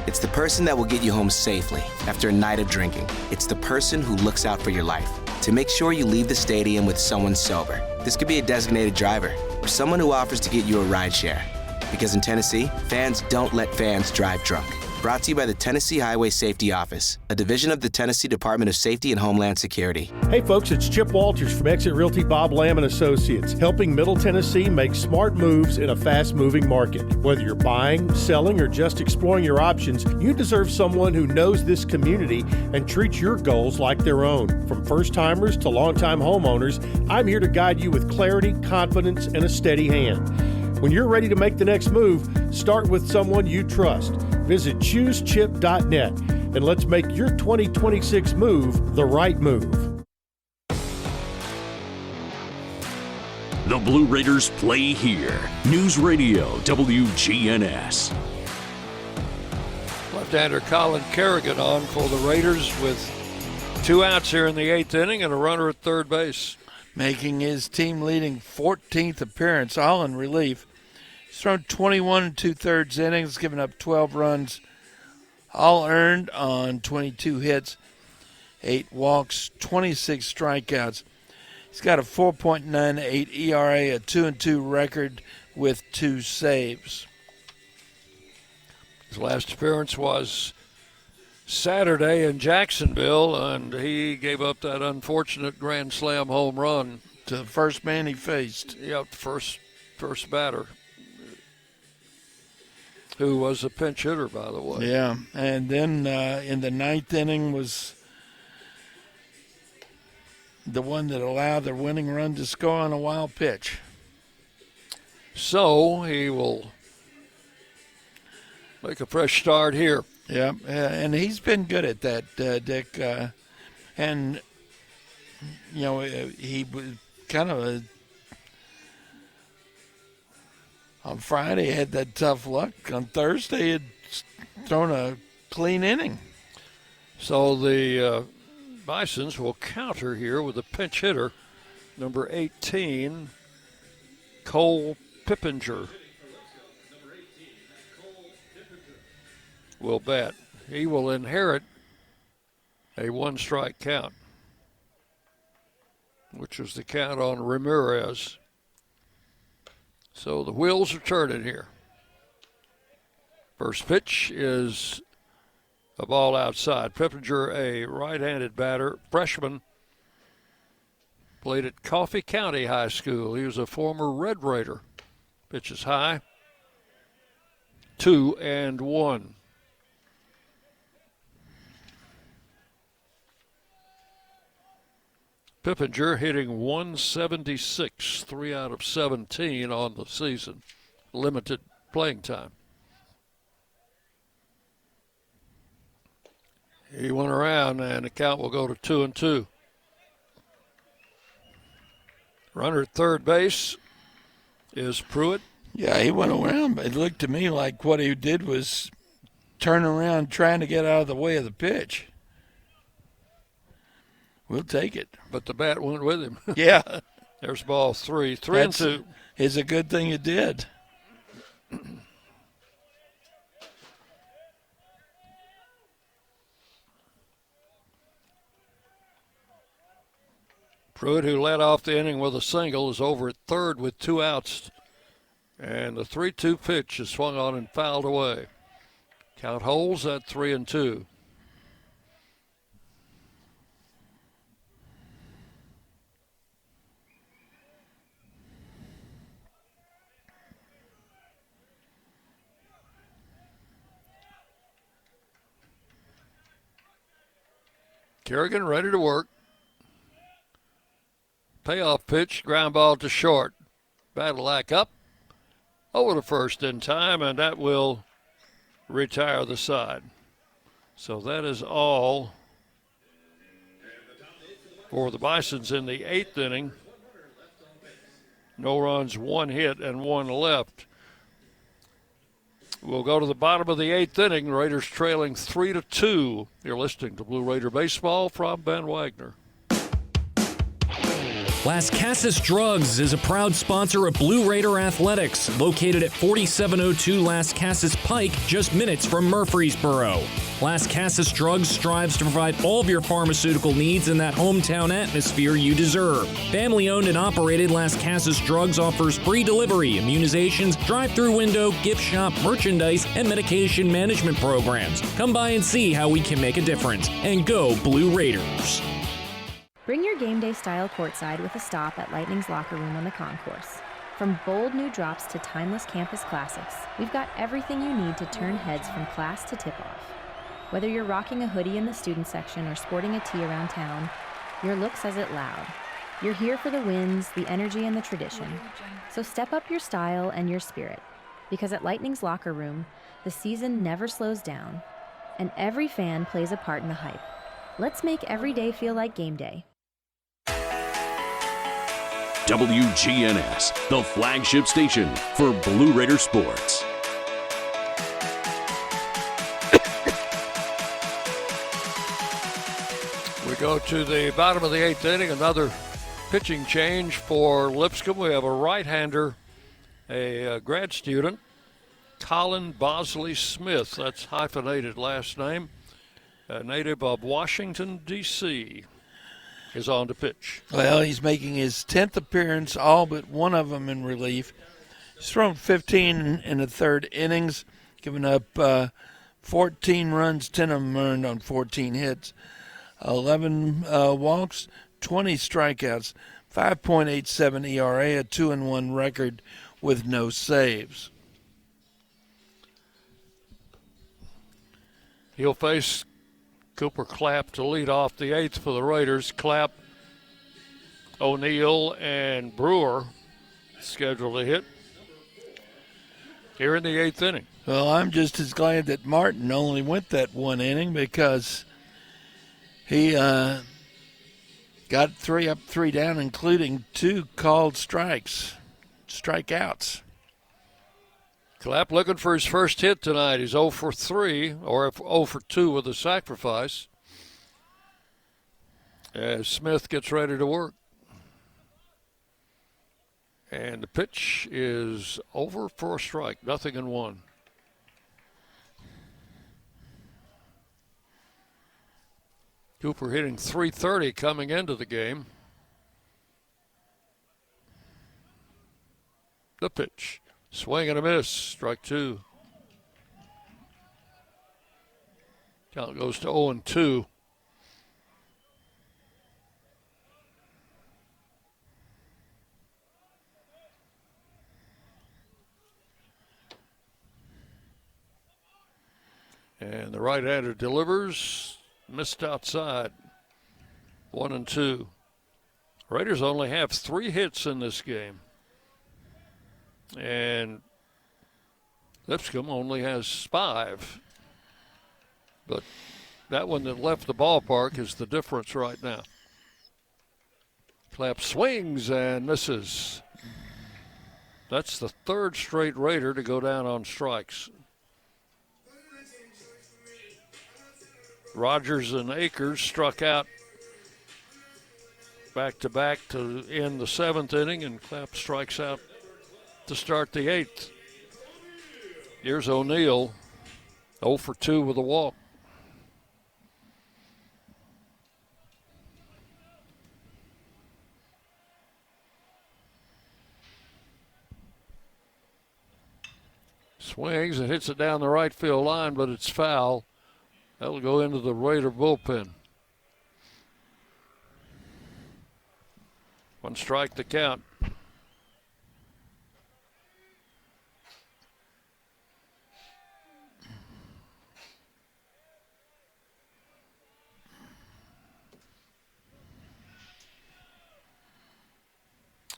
It's the person that will get you home safely after a night of drinking. It's the person who looks out for your life to make sure you leave the stadium with someone sober. This could be a designated driver or someone who offers to get you a ride share. Because in Tennessee, fans don't let fans drive drunk. Brought to you by the Tennessee Highway Safety Office, a division of the Tennessee Department of Safety and Homeland Security. Hey folks, it's Chip Walters from Exit Realty Bob Lamb & Associates, helping Middle Tennessee make smart moves in a fast-moving market. Whether you're buying, selling, or just exploring your options, you deserve someone who knows this community and treats your goals like their own. From first-timers to long-time homeowners, I'm here to guide you with clarity, confidence, and a steady hand. When you're ready to make the next move, start with someone you trust. Visit ChooseChip.net and let's make your 2026 move the right move. The Blue Raiders play here. News Radio WGNS. Left-hander Colin Kerrigan on for the Raiders with 2 outs here in the 8th inning and a runner at third base. Making his team-leading 14th appearance, all in relief. He's thrown 21 2/3 innings, given up 12 runs, all earned on 22 hits, 8 walks, 26 strikeouts. He's got a 4.98 ERA, a 2-2 record with 2 saves. His last appearance was Saturday in Jacksonville, and he gave up that unfortunate grand slam home run to the first man he faced. Yep, first batter, who was a pinch hitter, by the way. Yeah, and then in the 9th inning was the one that allowed the winning run to score on a wild pitch. So he will make a fresh start here. Yeah, and he's been good at that, Dick. And, you know, he was kind of on Friday had that tough luck. On Thursday, he had thrown a clean inning. So the Bisons will counter here with a pinch hitter, number 18, Cole Pippinger. Will bat. He will inherit a 1-strike count, which was the count on Ramirez. So the wheels are turning here. First pitch is a ball outside. Pippinger, a right-handed batter, freshman, played at Coffee County High School. He was a former Red Raider. Pitch is high. 2-1. Pippinger hitting 176, 3 out of 17 on the season. Limited playing time. He went around, and the count will go to 2-2. Runner at third base is Pruitt. Yeah, he went around, but it looked to me like what he did was turn around trying to get out of the way of the pitch. We'll take it. But the bat went with him. Yeah. There's ball 3. 3-2. It's a good thing it did. Pruitt, who led off the inning with a single, is over at third with 2 outs. And the 3-2 pitch is swung on and fouled away. Count holds at 3-2. Kerrigan ready to work. Payoff pitch, ground ball to short. Badalak up over to first in time, and that will retire the side. So that is all for the Bisons in the 8th inning. No runs, 1 hit, and 1 left. We'll go to the bottom of the 8th inning. Raiders trailing 3-2. You're listening to Blue Raider Baseball from Ben Wagner. Las Casas Drugs is a proud sponsor of Blue Raider Athletics, located at 4702 Las Casas Pike, just minutes from Murfreesboro. Las Casas Drugs strives to provide all of your pharmaceutical needs in that hometown atmosphere you deserve. Family-owned and operated, Las Casas Drugs offers free delivery, immunizations, drive-through window, gift shop, merchandise, and medication management programs. Come by and see how we can make a difference. And go Blue Raiders! Bring your game day style courtside with a stop at Lightning's locker room on the concourse. From bold new drops to timeless campus classics, we've got everything you need to turn heads from class to tip-off. Whether you're rocking a hoodie in the student section or sporting a tee around town, your look says it loud. You're here for the wins, the energy, and the tradition. So step up your style and your spirit, because at Lightning's locker room, the season never slows down, and every fan plays a part in the hype. Let's make every day feel like game day. WGNS, the flagship station for Blue Raider sports. We go to the bottom of the 8th inning, another pitching change for Lipscomb. We have a right-hander, a grad student, Colin Bosley Smith. That's hyphenated last name. A native of Washington, D.C., is on to pitch. Well, he's making his 10th appearance, all but one of them in relief. He's thrown 15 in the 3rd innings, giving up 14 runs, 10 of them earned on 14 hits, 11 walks, 20 strikeouts, 5.87 ERA, a 2-1 record with no saves. He'll face Cooper Clapp to lead off the 8th for the Raiders. Clapp, O'Neill, and Brewer scheduled to hit here in the 8th inning. Well, I'm just as glad that Martin only went that 1 inning because he got 3 up, 3 down, including 2 called strikeouts. Clapp looking for his first hit tonight. He's 0 for 3, or 0 for 2 with a sacrifice, as Smith gets ready to work. And the pitch is over for a strike, 0-1. Cooper hitting .330 coming into the game. The pitch. Swing and a miss, strike 2. Count goes to 0-2. And the right-hander delivers, missed outside. 1-2. Raiders only have 3 hits in this game. And Lipscomb only has 5. But that one that left the ballpark is the difference right now. Clapp swings and misses. That's the 3rd straight Raider to go down on strikes. Rogers and Akers struck out back-to-back to end the 7th inning, and Clapp strikes out to start the 8th. Here's O'Neill, 0 for 2 with a walk. Swings and hits it down the right field line, but it's foul. That'll go into the Raider bullpen. 1 strike to count.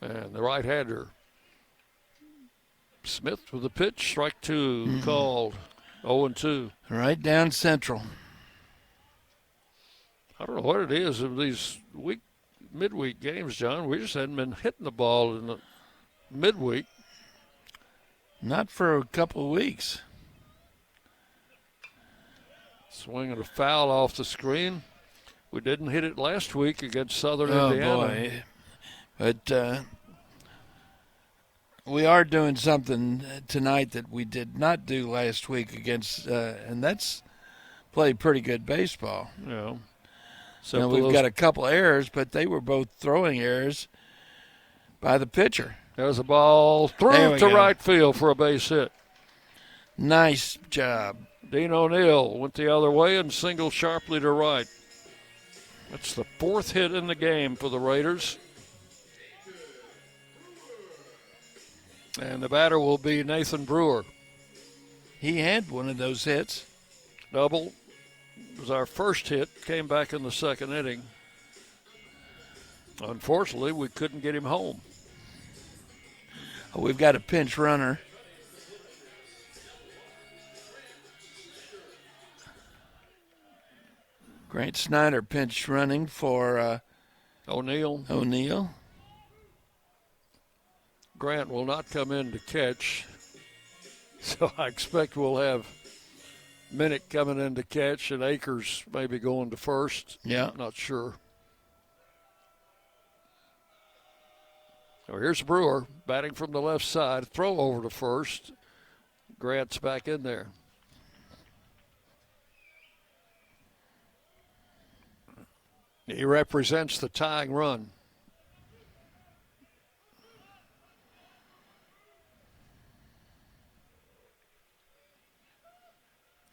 And the right-hander, Smith with the pitch, strike 2 called, 0-2. Right down central. I don't know what it is of these midweek games, John. We just hadn't been hitting the ball in the midweek. Not for a couple of weeks. Swinging a foul off the screen. We didn't hit it last week against Southern Indiana. Boy. But we are doing something tonight that we did not do last week against, and that's play pretty good baseball. Yeah. So we've got a couple errors, but they were both throwing errors by the pitcher. There's a ball through to right field for a base hit. Nice job. Dean O'Neill went the other way and singled sharply to right. That's the 4th hit in the game for the Raiders. And the batter will be Nathan Brewer. He had one of those hits. Double. It was our first hit, came back in the 2nd inning. Unfortunately, we couldn't get him home. We've got a pinch runner. Grant Snyder pinch running for O'Neill. Grant will not come in to catch, so I expect we'll have Minnick coming in to catch and Akers maybe going to first. Yeah. Not sure. So here's Brewer batting from the left side. Throw over to first. Grant's back in there. He represents the tying run.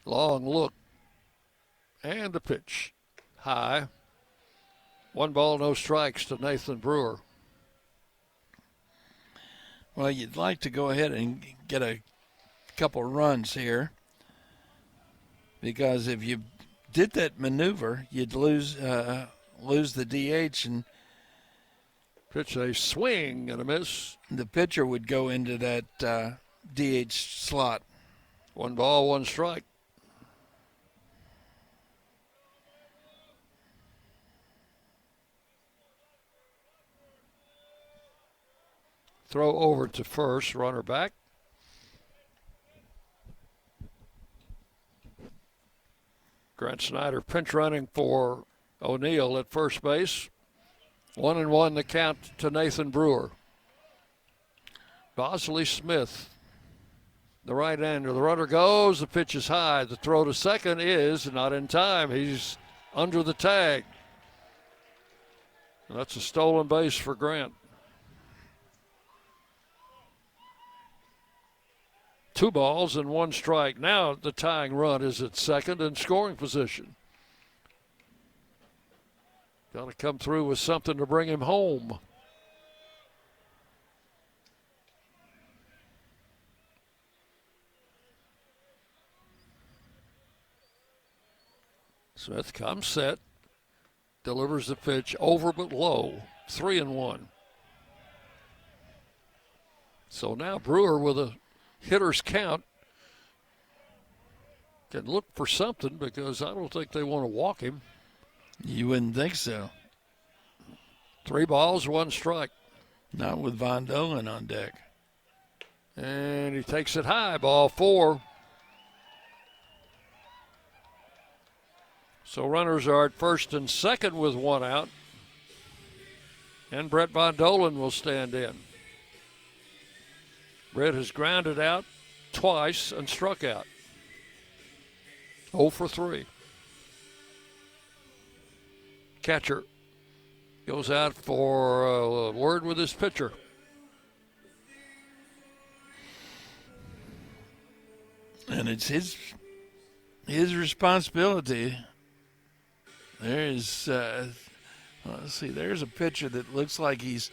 Long look. And the pitch. High. 1 ball, no strikes to Nathan Brewer. Well, you'd like to go ahead and get a couple runs here, because if you did that maneuver, you'd lose the DH, and pitch a swing and a miss. The pitcher would go into that DH slot. 1 ball, 1 strike. Throw over to first, runner back. Grant Snyder pinch running for O'Neill at first base. 1-1 the count to Nathan Brewer. Bosley Smith, the right-hander. The runner goes, the pitch is high. The throw to second is not in time. He's under the tag. And that's a stolen base for Grant. 2 balls and 1 strike. Now the tying run is at second in scoring position. Got to come through with something to bring him home. Smith comes set, delivers the pitch over but low, 3-1. So now Brewer with a hitter's count can look for something because I don't think they want to walk him. You wouldn't think so. 3 balls, 1 strike. Not with Von Dolan on deck. And he takes it high, ball 4. So runners are at first and second with 1 out. And Brett Von Dolan will stand in. Brett has grounded out twice and struck out. 0 for 3. Catcher goes out for a word with his pitcher. And it's his responsibility. There's, let's see, there's a pitcher that looks like he's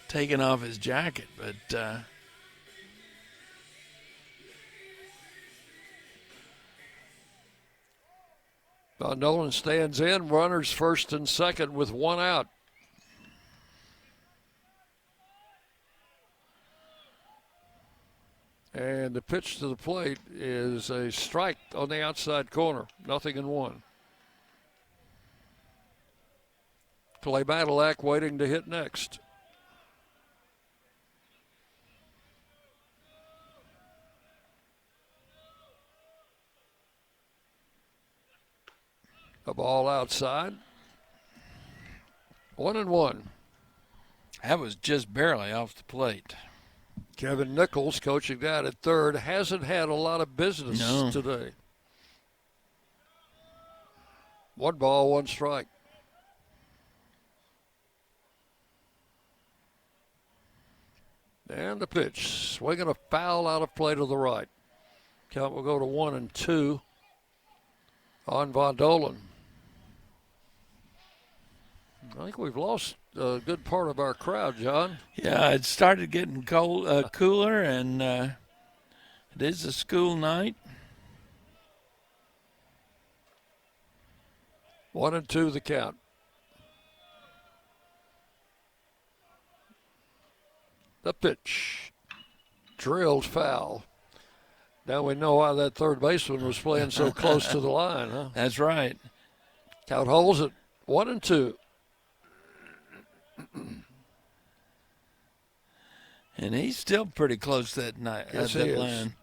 taking off his jacket, but Von Dolan stands in, runners first and second with 1 out. And the pitch to the plate is a strike on the outside corner, 0-1. Clay Badalak waiting to hit next. A ball outside. 1-1. That was just barely off the plate. Kevin Nichols, coaching that at third, hasn't had a lot of business today. 1 ball, 1 strike. And the pitch, swinging a foul out of play to the right. Count will go to 1-2 on Von Dolan. I think we've lost a good part of our crowd, John. Yeah, it started getting cold, cooler, and it is a school night. 1-2 the count. The pitch, drilled foul. Now we know why that third baseman was playing so close to the line, huh? That's right. Count holds it 1-2. And he's still pretty close that night. Yes, that he line.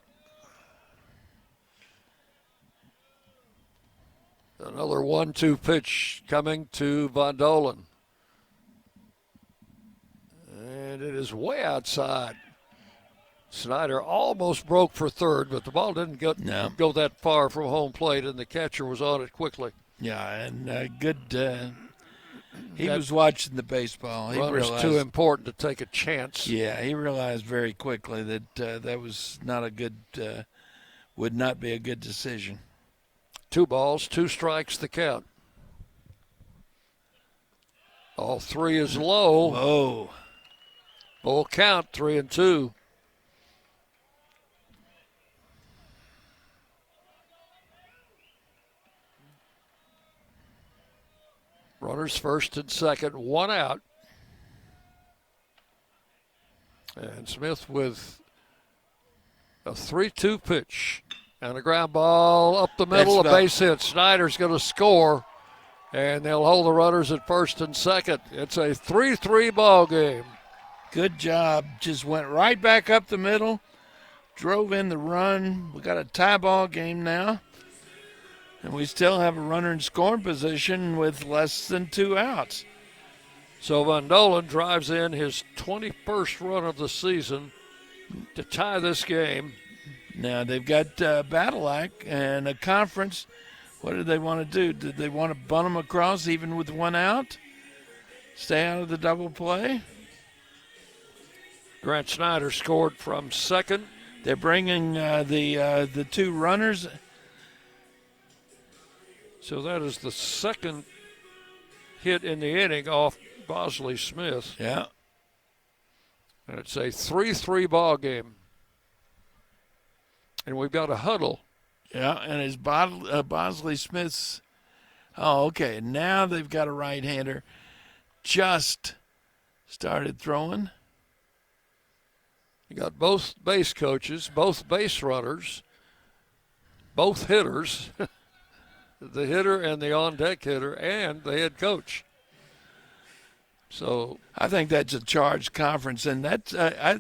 Another 1-2 pitch coming to Von Dolan. And it is way outside. Snyder almost broke for third, but the ball didn't go that far from home plate, and the catcher was on it quickly. Yeah, and good. He was watching the baseball. He realized it's too important to take a chance. Yeah, he realized very quickly that that was not a good, would not be a good decision. 2 balls, 2 strikes the count. All 3 is low. Whoa. Full count, 3-2. Runners first and second, 1 out. And Smith with a 3-2 pitch and a ground ball up the middle, a base hit. Snyder's going to score, and they'll hold the runners at first and second. It's a 3-3 ball game. Good job. Just went right back up the middle, drove in the run. We got a tie ball game now. And we still have a runner in scoring position with less than 2 outs. So Von Dolan drives in his 21st run of the season to tie this game. Now they've got Badalak and a conference. What did they want to do? Did they want to bunt them across even with 1 out? Stay out of the double play? Grant Snyder scored from second. They're bringing the two runners. So that is the second hit in the inning off Bosley Smith. Yeah. And it's a 3-3 ball game. And we've got a huddle. Yeah, and it's Bosley Smith's. Oh, okay. Now they've got a right-hander. Just started throwing. You got both base coaches, both base runners, both hitters, the hitter and the on-deck hitter, and the head coach. So I think that's a charged conference, and that's I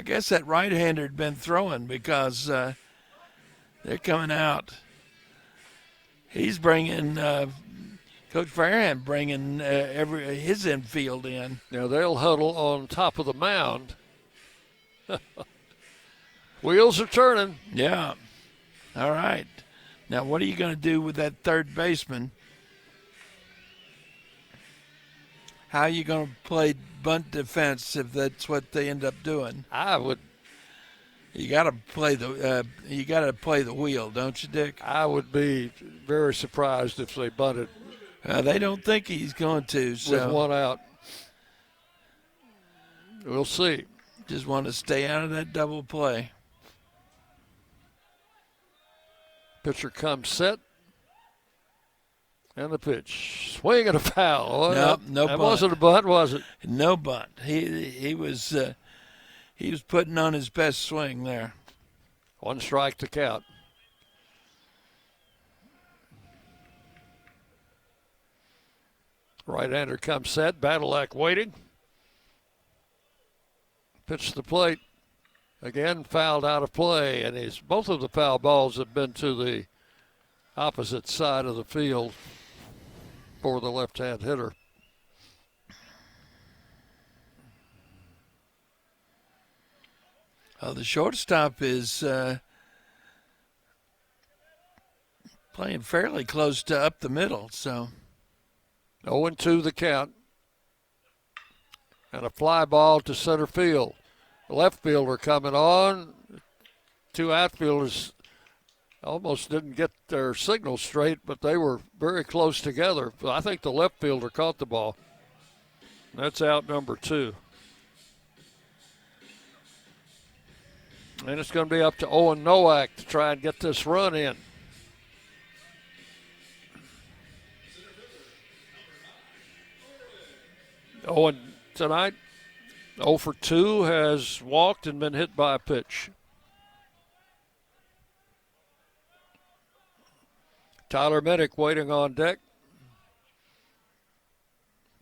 guess that right-hander had been throwing because they're coming out. He's bringing Coach Farhan bringing his infield in. Now they'll huddle on top of the mound. Wheels are turning. Yeah. All right. Now, what are you going to do with that third baseman? How are you going to play bunt defense if that's what they end up doing? I would. You got to play the wheel, don't you, Dick? I would be very surprised if they bunted. They don't think he's going to. So. With one out. We'll see. Just want to stay out of that double play. Pitcher comes set. And the pitch. Swing and a foul. No that bunt. Wasn't a bunt, was it? No bunt. He was putting on his best swing there. One strike to count. Right-hander comes set. Badalak waiting. Pitch to the plate. Again, fouled out of play. And both of the foul balls have been to the opposite side of the field for the left-hand hitter. The shortstop is playing fairly close to up the middle. So 0-2 the count. And a fly ball to center field. The left fielder coming on. Two outfielders almost didn't get their signal straight, but they were very close together. I think the left fielder caught the ball. That's out number 2. And it's going to be up to Owen Nowak to try and get this run in. Owen tonight, 0 for 2, has walked and been hit by a pitch. Tyler Minnick waiting on deck.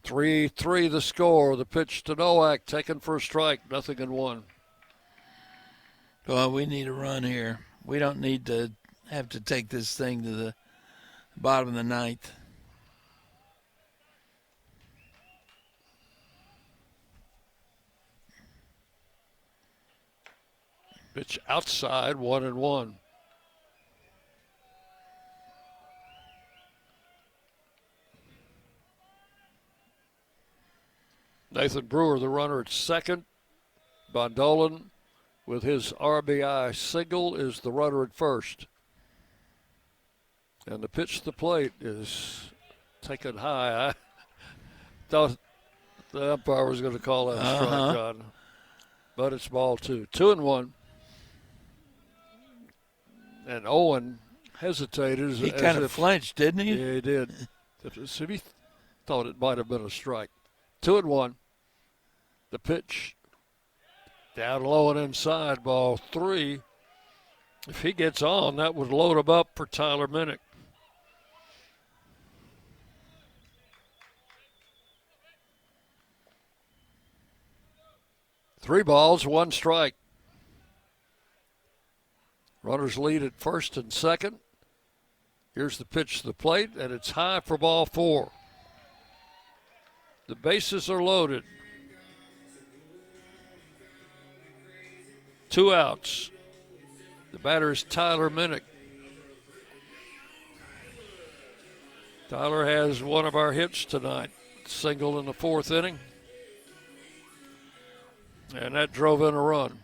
3-3 the score. The pitch to Nowak, taken for a strike, 0-1. Well, we need a run here. We don't need to have to take this thing to the bottom of the ninth. Pitch outside, 1-1. Nathan Brewer, the runner at second. Bondolan, with his RBI single, is the runner at first. And the pitch to the plate is taken high. I thought the umpire was going to call that a strike, John. But it's ball 2. 2-1. And Owen hesitated. He kind of flinched, didn't he? Yeah, he did. So he thought it might have been a strike. 2-1. The pitch down low and inside, ball 3. If he gets on, that would load him up for Tyler Minnick. Three balls, 1 strike. Runners lead at first and second. Here's the pitch to the plate, and it's high for ball 4. The bases are loaded. 2 outs. The batter is Tyler Minnick. Tyler has one of our hits tonight. Single in the 4th inning. And that drove in a run.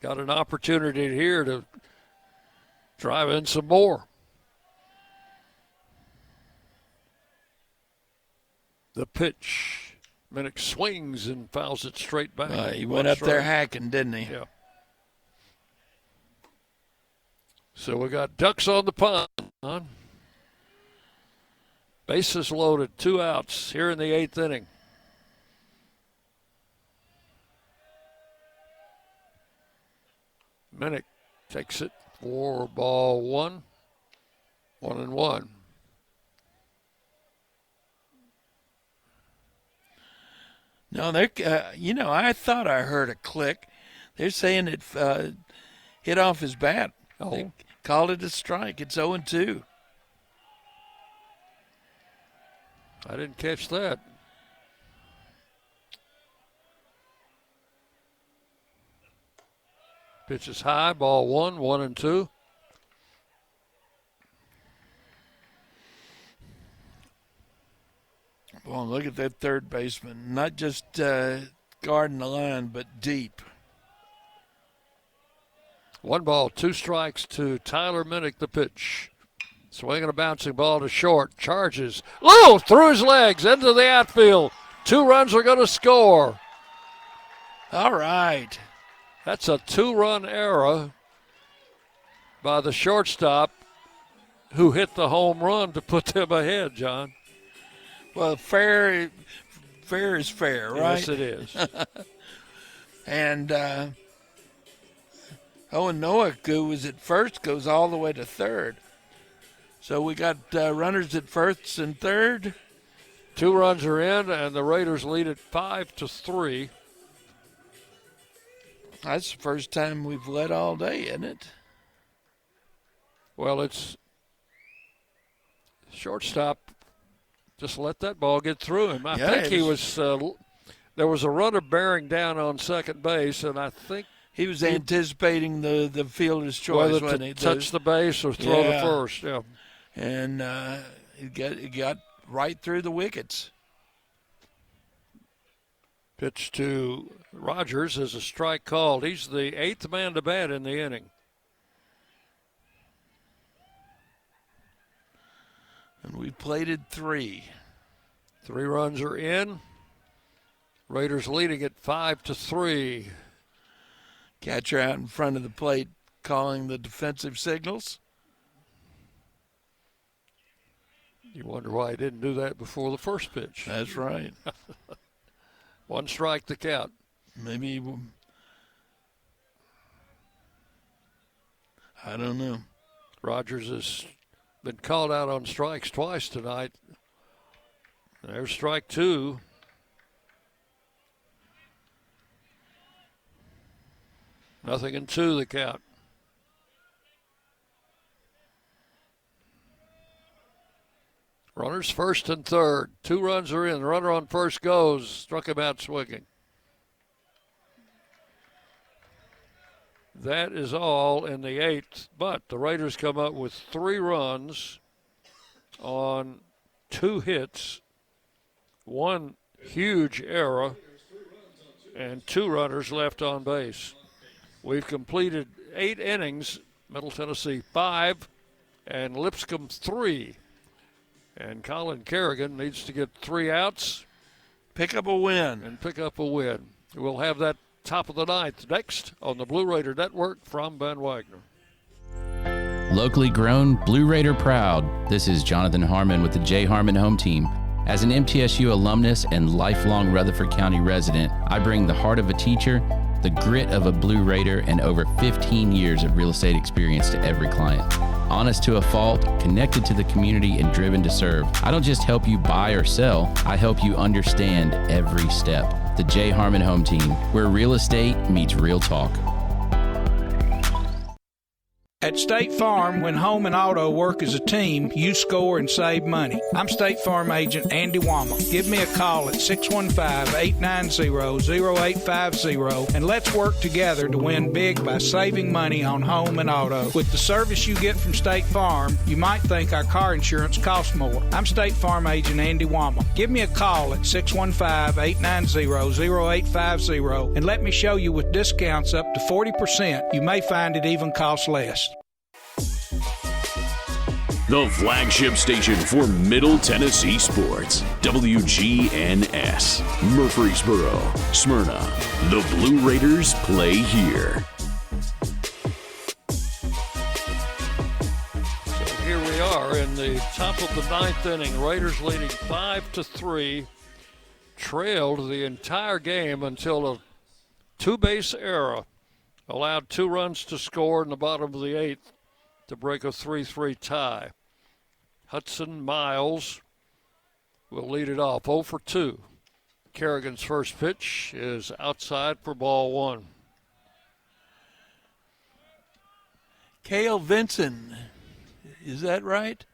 got an opportunity here to drive in some more. The pitch. Minnick swings and fouls it straight back. He went up there hacking, didn't he? Yeah. So we got ducks on the pond. Bases loaded, 2 outs here in the 8th inning. Minnick takes it for ball 1. 1-1. No, I thought I heard a click. They're saying it hit off his bat. Oh. They called it a strike. It's 0-2. I didn't catch that. Pitch is high, ball 1, 1-2. Well, look at that third baseman. Not just guarding the line, but deep. 1 ball, 2 strikes to Tyler Minnick, the pitch. Swinging a bouncing ball to short. Charges. Low through his legs into the outfield. 2 runs are going to score. All right. That's a 2-run error by the shortstop who hit the home run to put them ahead, John. Well, fair is fair, right? Yes, it is. And Owen Noack, who was at first, goes all the way to third. So we got runners at first and third. 2 runs are in, and the Raiders lead it 5-3. That's the first time we've led all day, isn't it? Well, it's shortstop. Just let that ball get through him. I think he was there was a runner bearing down on second base, and I think he was anticipating the fielder's choice. Whether to touch the base or throw to first. Yeah. And he got right through the wickets. Pitch to Rogers is a strike called. He's the 8th man to bat in the inning. And we plated 3. 3 runs are in. Raiders leading it 5-3. Catcher out in front of the plate calling the defensive signals. You wonder why he didn't do that before the first pitch. That's right. 1 strike the count. Maybe, I don't know. Rogers has been called out on strikes twice tonight. There's strike 2. Nothing in 2 the count. Runners first and third. 2 runs are in. The runner on first goes. Struck him out swinging. That is all in the 8th, but the Raiders come up with 3 runs on 2 hits, 1 huge error, and 2 runners left on base. We've completed 8 innings, Middle Tennessee 5, and Lipscomb 3. And Colin Kerrigan needs to get 3 outs. Pick up a win. And pick up a win. We'll have that top of the 9th next on the Blue Raider Network from Ben Wagner. Locally grown, Blue Raider proud. This is Jonathan Harmon with the J. Harmon Home Team. As an MTSU alumnus and lifelong Rutherford County resident, I bring the heart of a teacher, the grit of a Blue Raider, and over 15 years of real estate experience to every client. Honest to a fault, connected to the community, and driven to serve. I don't just help you buy or sell, I help you understand every step. The J. Harmon Home Team, where real estate meets real talk. At State Farm, when home and auto work as a team, you score and save money. I'm State Farm agent Andy Wama. Give me a call at 615-890-0850 and let's work together to win big by saving money on home and auto. With the service you get from State Farm, you might think our car insurance costs more. I'm State Farm agent Andy Wama. Give me a call at 615-890-0850 and let me show you with discounts up to 40%. You may find it even costs less. The flagship station for Middle Tennessee sports. WGNS. Murfreesboro, Smyrna. The Blue Raiders play here. So here we are in the top of the ninth inning. Raiders leading 5-3. Trailed the entire game until a two-base error allowed 2 runs to score in the bottom of the 8th to break a 3-3 tie. Hudson Miles will lead it off, 0 for 2. Kerrigan's first pitch is outside for ball 1. Cale Vinson, is that right?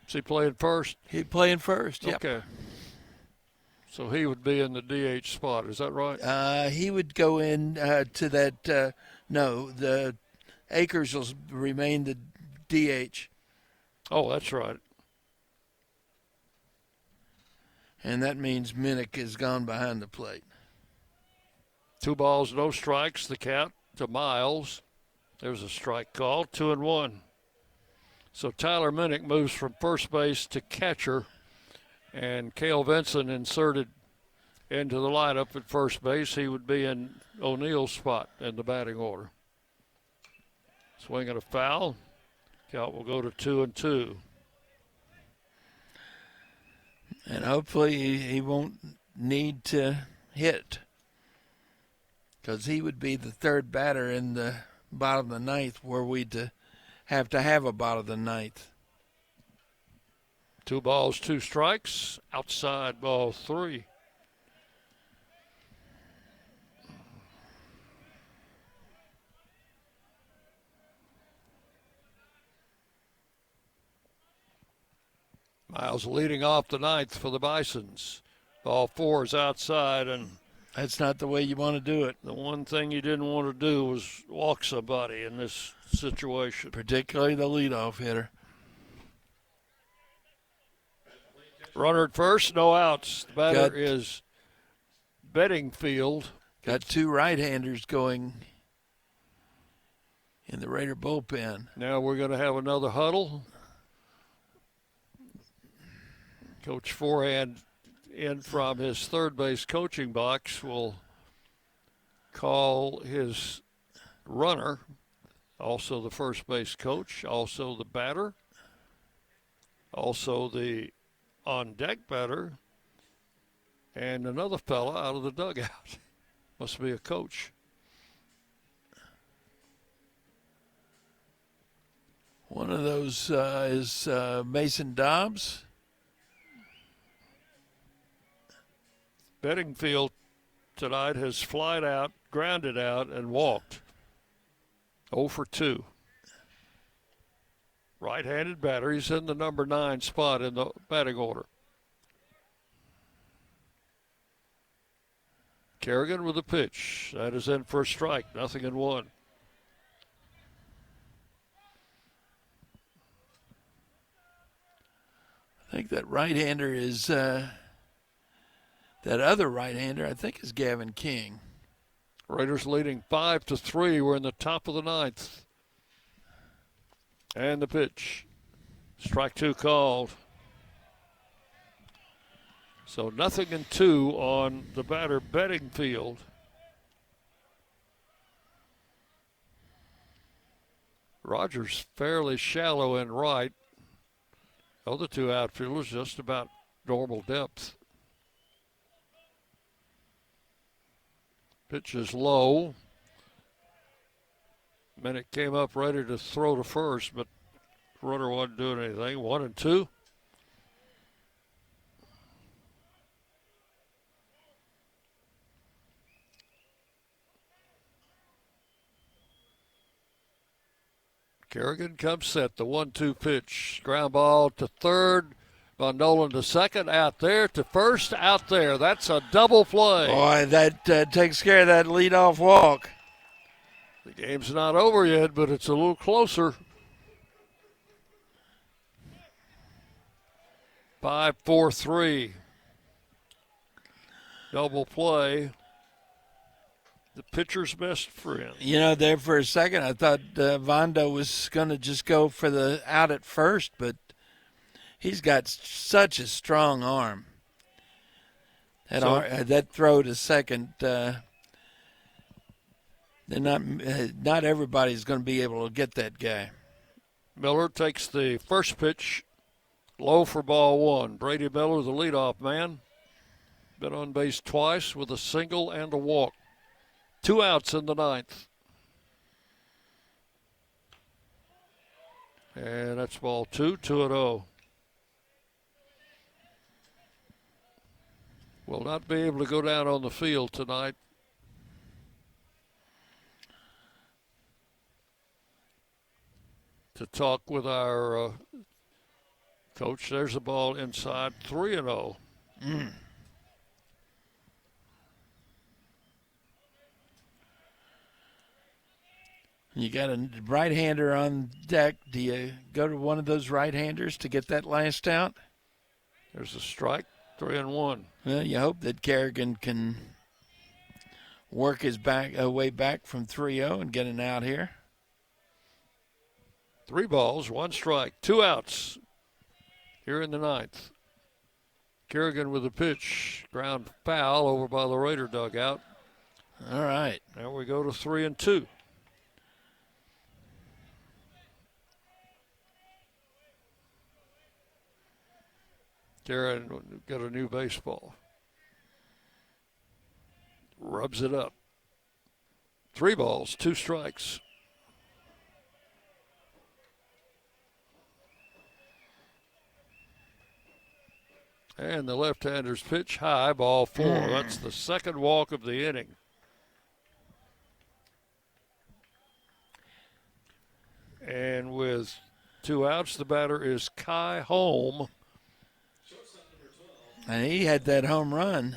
Is he playing first? He's playing first, yep. Okay. So he would be in the DH spot, is that right? He would go in to that, no, the Akers will remain the DH. Oh, that's right. And that means Minnick is gone behind the plate. 2 balls, no strikes. The count to Miles. There's a strike call, 2-1. So Tyler Minnick moves from first base to catcher, and Cale Vinson inserted into the lineup at first base. He would be in O'Neill's spot in the batting order. Swing and a foul. Count will go to 2-2. And hopefully he won't need to hit, because he would be the third batter in the bottom of the ninth, where we'd have to have a bottom of the ninth. 2 balls, 2 strikes. Outside ball 3. Miles leading off the ninth for the Bisons. Ball 4 is outside, and that's not the way you want to do it. The one thing you didn't want to do was walk somebody in this situation. Particularly the leadoff hitter. Runner at first, no outs. The batter is Bedingfield. Got 2 right-handers going in the Raider bullpen. Now we're going to have another huddle. Coach Forehand, in from his third base coaching box, will call his runner, also the first base coach, also the batter, also the on-deck batter, and another fella out of the dugout. Must be a coach. One of those is Mason Dobbs. Bedingfield tonight has flied out, grounded out, and walked. 0 for 2. Right-handed batter. He's in the number 9 spot in the batting order. Kerrigan with a pitch. That is in for a strike. 0-1. I think that right-hander is that other right-hander, I think, is Gavin King. Raiders leading 5-3. We're in the top of the ninth. And the pitch. Strike 2 called. So 0-2 on the batter Bedingfield. Rogers fairly shallow in right. Other 2 outfielders just about normal depth. Pitch is low. Minnick came up ready to throw to first, but runner wasn't doing anything. 1-2. Kerrigan comes set. The 1-2 pitch. Ground ball to third. Von Nolan to second. Out there to first. Out there. That's a double play. Boy, that takes care of that leadoff walk. The game's not over yet, but it's a little closer. 5-4-3. Double play. The pitcher's best friend. You know, there for a second, I thought Vondo was going to just go for the out at first, but he's got such a strong arm. That throw to second, not everybody's going to be able to get that guy. Miller takes the first pitch, low for ball one. Brady Miller, the leadoff man, been on base twice with a single and a walk. 2 outs in the ninth. And that's ball 2, 2-0. Will not be able to go down on the field tonight. To talk with our coach. There's the ball inside, 3-0. You got a right-hander on deck. Do you go to one of those right-handers to get that last out? There's a strike, 3-1. Well, you hope that Kerrigan can work his way back from 3-0 and get an out here. 3 balls, 1 strike, 2 outs here in the ninth. Kerrigan with a pitch, ground foul over by the Raider dugout. All right. Now we go to 3-2. Kerrigan got a new baseball. Rubs it up. 3 balls, 2 strikes. And the left-hander's pitch high, ball 4. That's the second walk of the inning. And with 2 outs, the batter is Kai Holm. And he had that home run.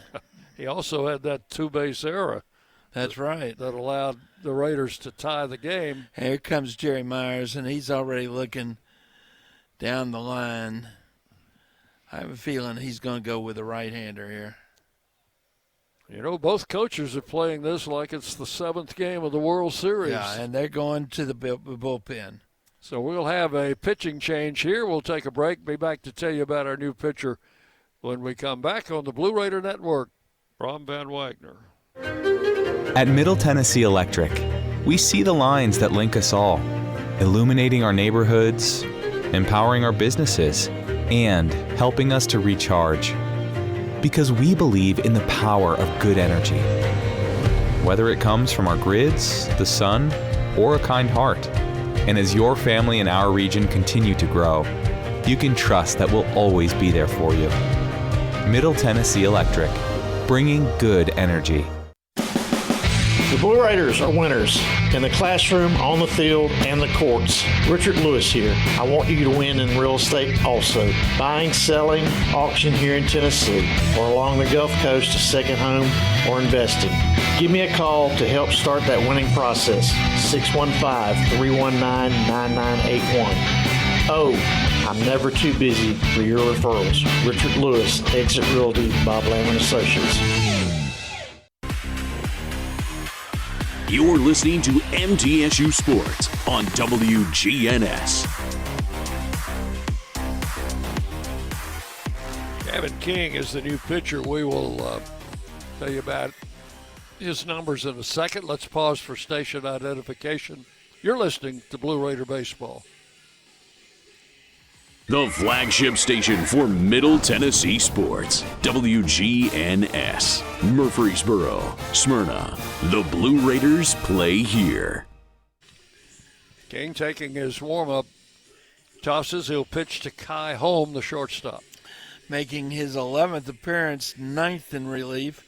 He also had that 2-base error. That's right. That allowed the Raiders to tie the game. Here comes Jerry Myers, and he's already looking down the line. I have a feeling he's going to go with a right-hander here. You know, both coaches are playing this like it's the 7th game of the World Series. Yeah, and they're going to the bullpen. So we'll have a pitching change here. We'll take a break. Be back to tell you about our new pitcher when we come back on the Blue Raider Network. Brom Van Wagner. At Middle Tennessee Electric, we see the lines that link us all, illuminating our neighborhoods, empowering our businesses, and helping us to recharge. Because we believe in the power of good energy. Whether it comes from our grids, the sun, or a kind heart. And as your family and our region continue to grow, you can trust that we'll always be there for you. Middle Tennessee Electric, bringing good energy. The Blue Raiders are winners in the classroom, on the field, and the courts. Richard Lewis here. I want you to win in real estate also. Buying, selling, auction here in Tennessee, or along the Gulf Coast, a second home, or investing. Give me a call to help start that winning process. 615-319-9981. Oh, I'm never too busy for your referrals. Richard Lewis, Exit Realty, Bob Lamb & Associates. You're listening to MTSU Sports on WGNS. Gavin King is the new pitcher. We will tell you about his numbers in a second. Let's pause for station identification. You're listening to Blue Raider Baseball. The flagship station for Middle Tennessee sports. WGNS. Murfreesboro, Smyrna. The Blue Raiders play here. King taking his warm-up tosses. He'll pitch to Kai Holm, the shortstop. Making his 11th appearance, 9th in relief.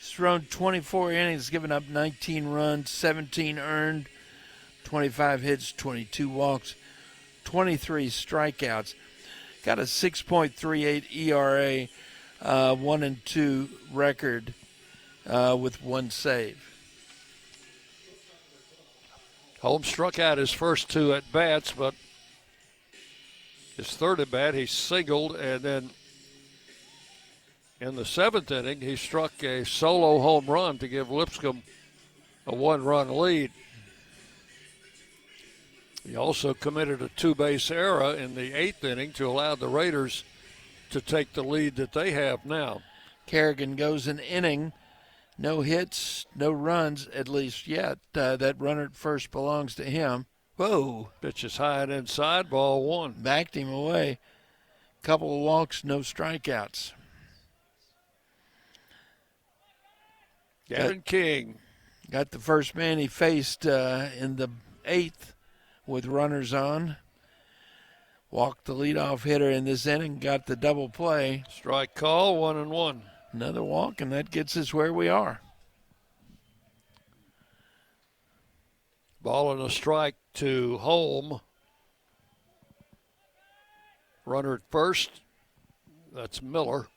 He's thrown 24 innings, given up 19 runs, 17 earned, 25 hits, 22 walks, 23 strikeouts. Got a 6.38 ERA, 1-2 record with 1 save. Holmes struck out his first 2 at bats, but his third at bat he singled, and then in the 7th inning he struck a solo home run to give Lipscomb a 1-run lead. He also committed a 2-base error in the 8th inning to allow the Raiders to take the lead that they have now. Kerrigan goes an inning. No hits, no runs, at least yet. That runner at first belongs to him. Whoa. Pitch is high and inside, ball 1. Backed him away. Couple of walks, no strikeouts. Gavin King. Got the first man he faced in the 8th with runners on. Walked the leadoff hitter in this inning, got the double play. Strike call, 1-1. Another walk, and that gets us where we are. Ball and a strike to Holm. Runner at first. That's Miller.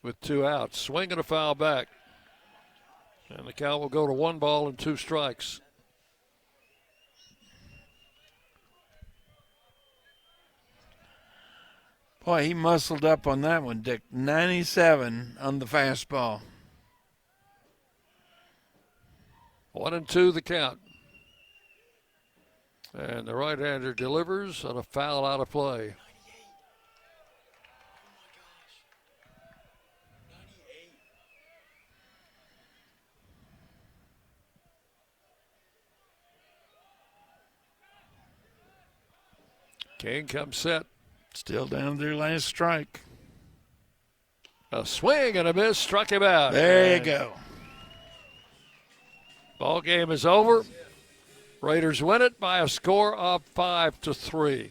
With 2 outs. Swing and a foul back. And the count will go to 1 ball and 2 strikes. Boy, he muscled up on that one, Dick. 97 on the fastball. 1-2 the count. And the right-hander delivers on a foul out of play. King comes set. Still down to their last strike. A swing and a miss, struck him out. There you go. Ball game is over. Raiders win it by a score of 5-3.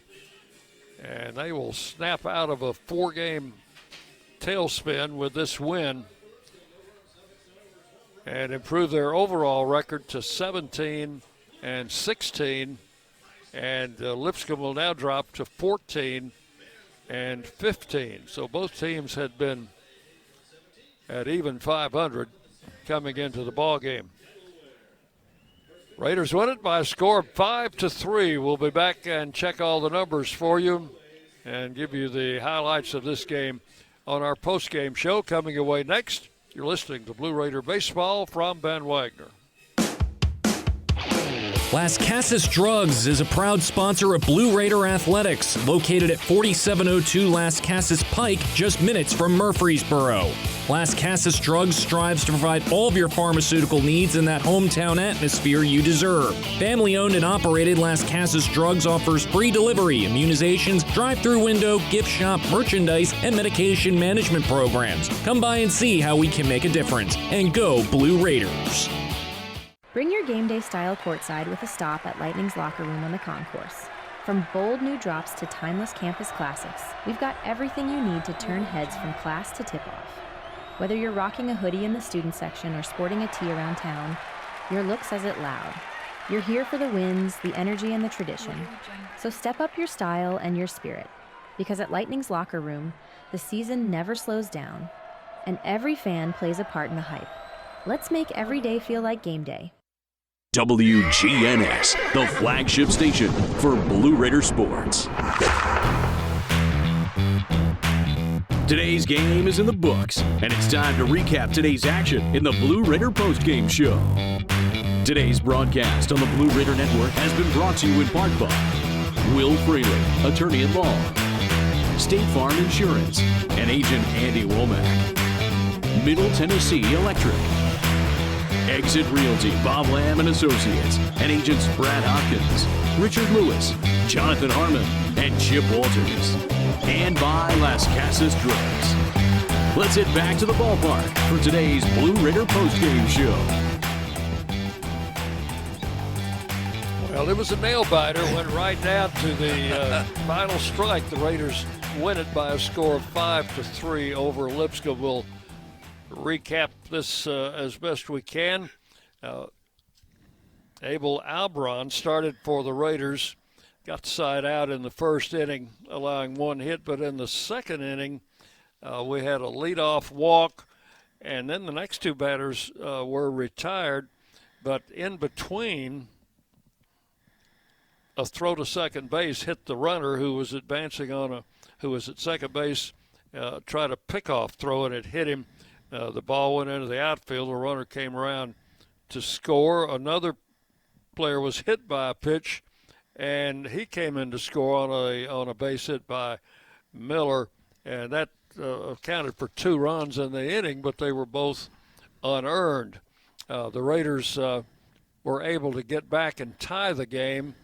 And they will snap out of a 4-game tailspin with this win and improve their overall record to 17-16. And Lipscomb will now drop to 14-15. So both teams had been at even 500 coming into the ball game. Raiders win it by a score of 5-3. We'll be back and check all the numbers for you and give you the highlights of this game on our post-game show. Coming away next, you're listening to Blue Raider Baseball from Ben Wagner. Las Casas Drugs is a proud sponsor of Blue Raider Athletics, located at 4702 Las Casas Pike, just minutes from Murfreesboro. Las Casas Drugs strives to provide all of your pharmaceutical needs in that hometown atmosphere you deserve. Family-owned and operated, Las Casas Drugs offers free delivery, immunizations, drive-through window, gift shop, merchandise, and medication management programs. Come by and see how we can make a difference. And go Blue Raiders! Bring your game day style courtside with a stop at Lightning's locker room on the concourse. From bold new drops to timeless campus classics, we've got everything you need to turn heads from class to tip-off. Whether you're rocking a hoodie in the student section or sporting a tee around town, your look says it loud. You're here for the wins, the energy, and the tradition. So step up your style and your spirit, because at Lightning's locker room, the season never slows down, and every fan plays a part in the hype. Let's make every day feel like game day. WGNS, the flagship station for Blue Raider sports. Today's game is in the books, and it's time to recap today's action in the Blue Raider postgame show. Today's broadcast on the Blue Raider Network has been brought to you in part by Will Freely, attorney at law, State Farm Insurance, and Agent Andy Womack, Middle Tennessee Electric, Exit Realty, Bob Lamb and Associates, and agents Brad Hopkins, Richard Lewis, Jonathan Harmon, and Chip Walters. And by Las Casas Drugs. Let's head back to the ballpark for today's Blue Raider postgame show. Well, it was a nail-biter, went right down to the final strike. The Raiders win it by a score of 5-3 over Lipscomb. We'll recap this as best we can. Abel Albron started for the Raiders, got the side out in the first inning, allowing one hit. But in the second inning, we had a leadoff walk, and then the next two batters were retired. But in between, a throw to second base hit the runner who was advancing who was at second base, tried a pickoff throw, and it hit him. The ball went into the outfield. The runner came around to score. Another player was hit by a pitch, and he came in to score on a base hit by Miller, and that accounted for 2 runs in the inning, but they were both unearned. The Raiders were able to get back and tie the game.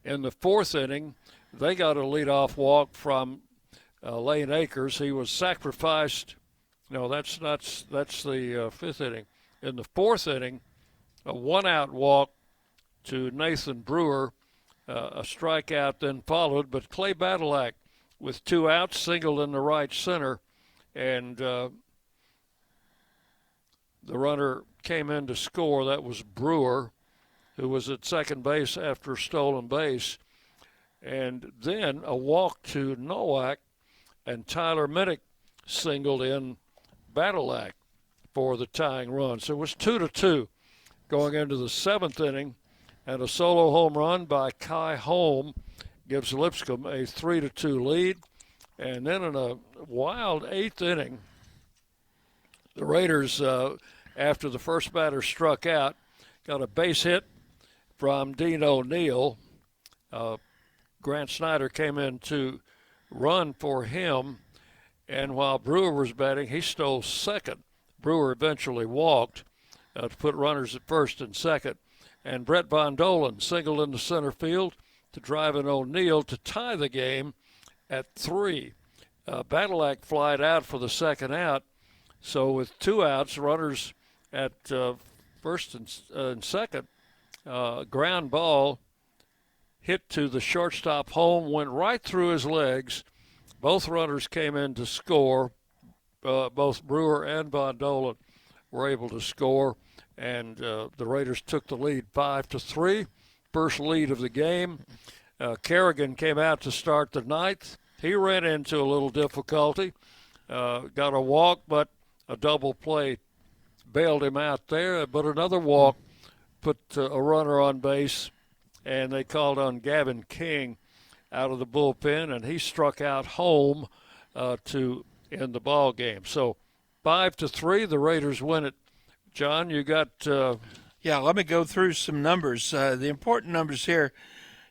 In the fourth inning, they got a leadoff walk from Lane Akers. He was sacrificed. No, that's the fifth inning. In the fourth inning, a one-out walk to Nathan Brewer, a strikeout then followed, but Clay Badalak with 2 outs singled in the right center, and the runner came in to score. That was Brewer, who was at second base after a stolen base. And then a walk to Nowak, and Tyler Minnick singled in Badalak for the tying run. So it was 2-2 going into the seventh inning, and a solo home run by Kai Holm gives Lipscomb a 3-2 lead. And then in a wild eighth inning, the Raiders, after the first batter struck out, got a base hit from Dean O'Neill. Grant Snyder came in to run for him, and while Brewer was batting, he stole second. Brewer eventually walked to put runners at first and second, and Brett Von Dolan singled into center field to drive in O'Neill to tie the game at 3. Badalak flied out for the second out, so with 2 outs, runners at first and second, ground ball hit to the shortstop Holm, went right through his legs. Both runners came in to score. Both Brewer and Von Dolan were able to score, and the Raiders took the lead 5-3, first lead of the game. Kerrigan came out to start the ninth. He ran into a little difficulty, got a walk, but a double play bailed him out there. But another walk put a runner on base, and they called on Gavin King out of the bullpen, and he struck out home to end the ball game. So 5-3, the Raiders win it. John, you got Yeah, let me go through some numbers. The important numbers here.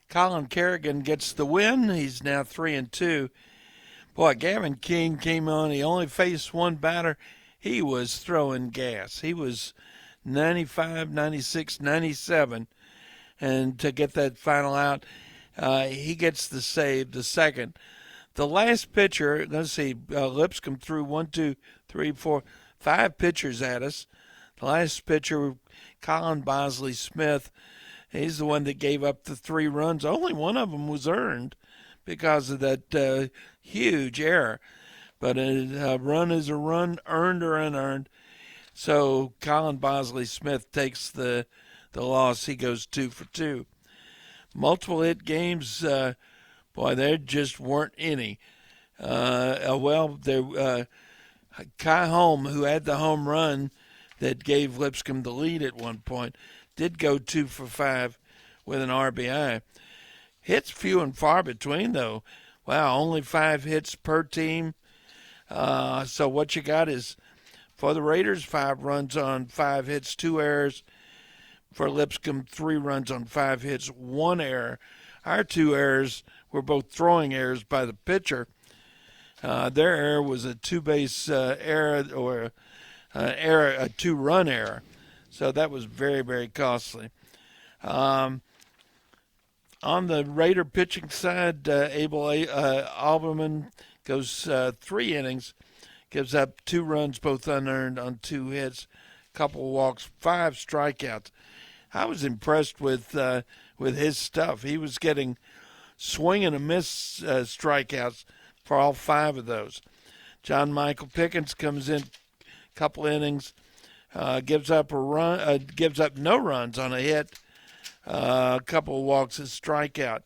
Colin Kerrigan gets the win. He's now 3-2. Boy, Gavin King came on. He only faced one batter. He was throwing gas. He was 95, 96, 97. And to get that final out, he gets the save, the second. The last pitcher, let's see, Lipscomb threw 1, 2, 3, 4, 5 pitchers at us. The last pitcher, Colin Bosley Smith, he's the one that gave up the 3 runs. Only one of them was earned because of that huge error. But a run is a run, earned or unearned. So Colin Bosley Smith takes the loss. He goes 2 for 2. Multiple hit games, boy, there just weren't any. Kai Holm, who had the home run that gave Lipscomb the lead at one point, did go 2 for 5 with an RBI. Hits few and far between, though. Wow, only 5 hits per team. So what you got is, for the Raiders, 5 runs on 5 hits, 2 errors. For Lipscomb, 3 runs on 5 hits, 1 error. Our 2 errors were both throwing errors by the pitcher. Their error was a 2-base error, or a 2-run error. So that was very, very costly. On the Raider pitching side, Abel Alberman goes 3 innings, gives up 2 runs, both unearned on 2 hits, couple walks, 5 strikeouts. I was impressed with his stuff. He was getting swing and a miss strikeouts for all 5 of those. John Michael Pickens comes in, couple innings, gives up no runs on a hit, a couple of walks, a strikeout.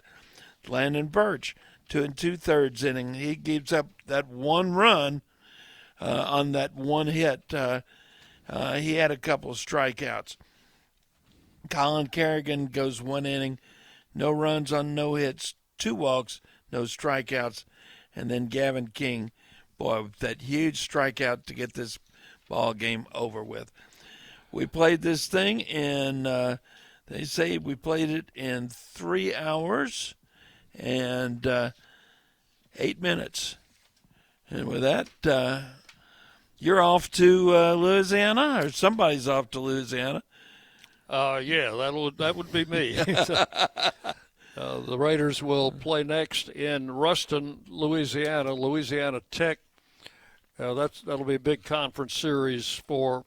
Landon Birch, 2 2/3 inning. He gives up that one run on that one hit. He had a couple of strikeouts. Colin Kerrigan goes 1 inning, no runs on no hits, 2 walks, no strikeouts. And then Gavin King, boy, that huge strikeout to get this ball game over with. We played this thing in, they say we played it in 3 hours and 8 minutes. And with that, you're off to Louisiana, or somebody's off to Louisiana. Yeah, that would be me. The Raiders will play next in Ruston, Louisiana, Louisiana Tech. That'll be a big conference series for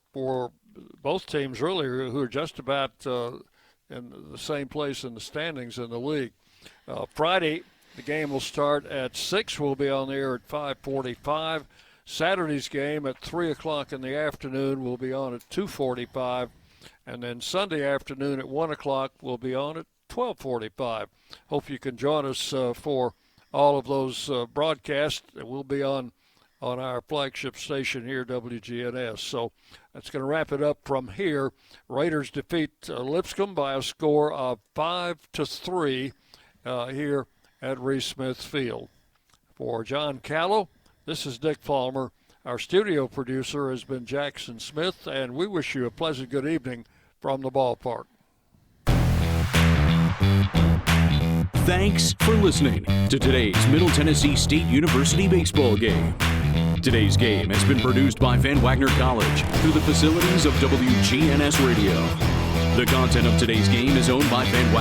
both teams, really, who are just about in the same place in the standings in the league. Friday, the game will start at 6. We'll be on the air at 5:45. Saturday's game at 3 o'clock in the afternoon. We'll be on at 2:45. And then Sunday afternoon at 1 o'clock, we'll be on at 12:45. Hope you can join us for all of those broadcasts. We'll be on our flagship station here, WGNS. So that's going to wrap it up from here. Raiders defeat Lipscomb by a score of 5-3 here at Reese Smith Field. For John Callow, this is Dick Palmer. Our studio producer has been Jackson Smith, and we wish you a pleasant good evening from the ballpark. Thanks for listening to today's Middle Tennessee State University baseball game. Today's game has been produced by Van Wagner College through the facilities of WGNS Radio. The content of today's game is owned by Van Wagner.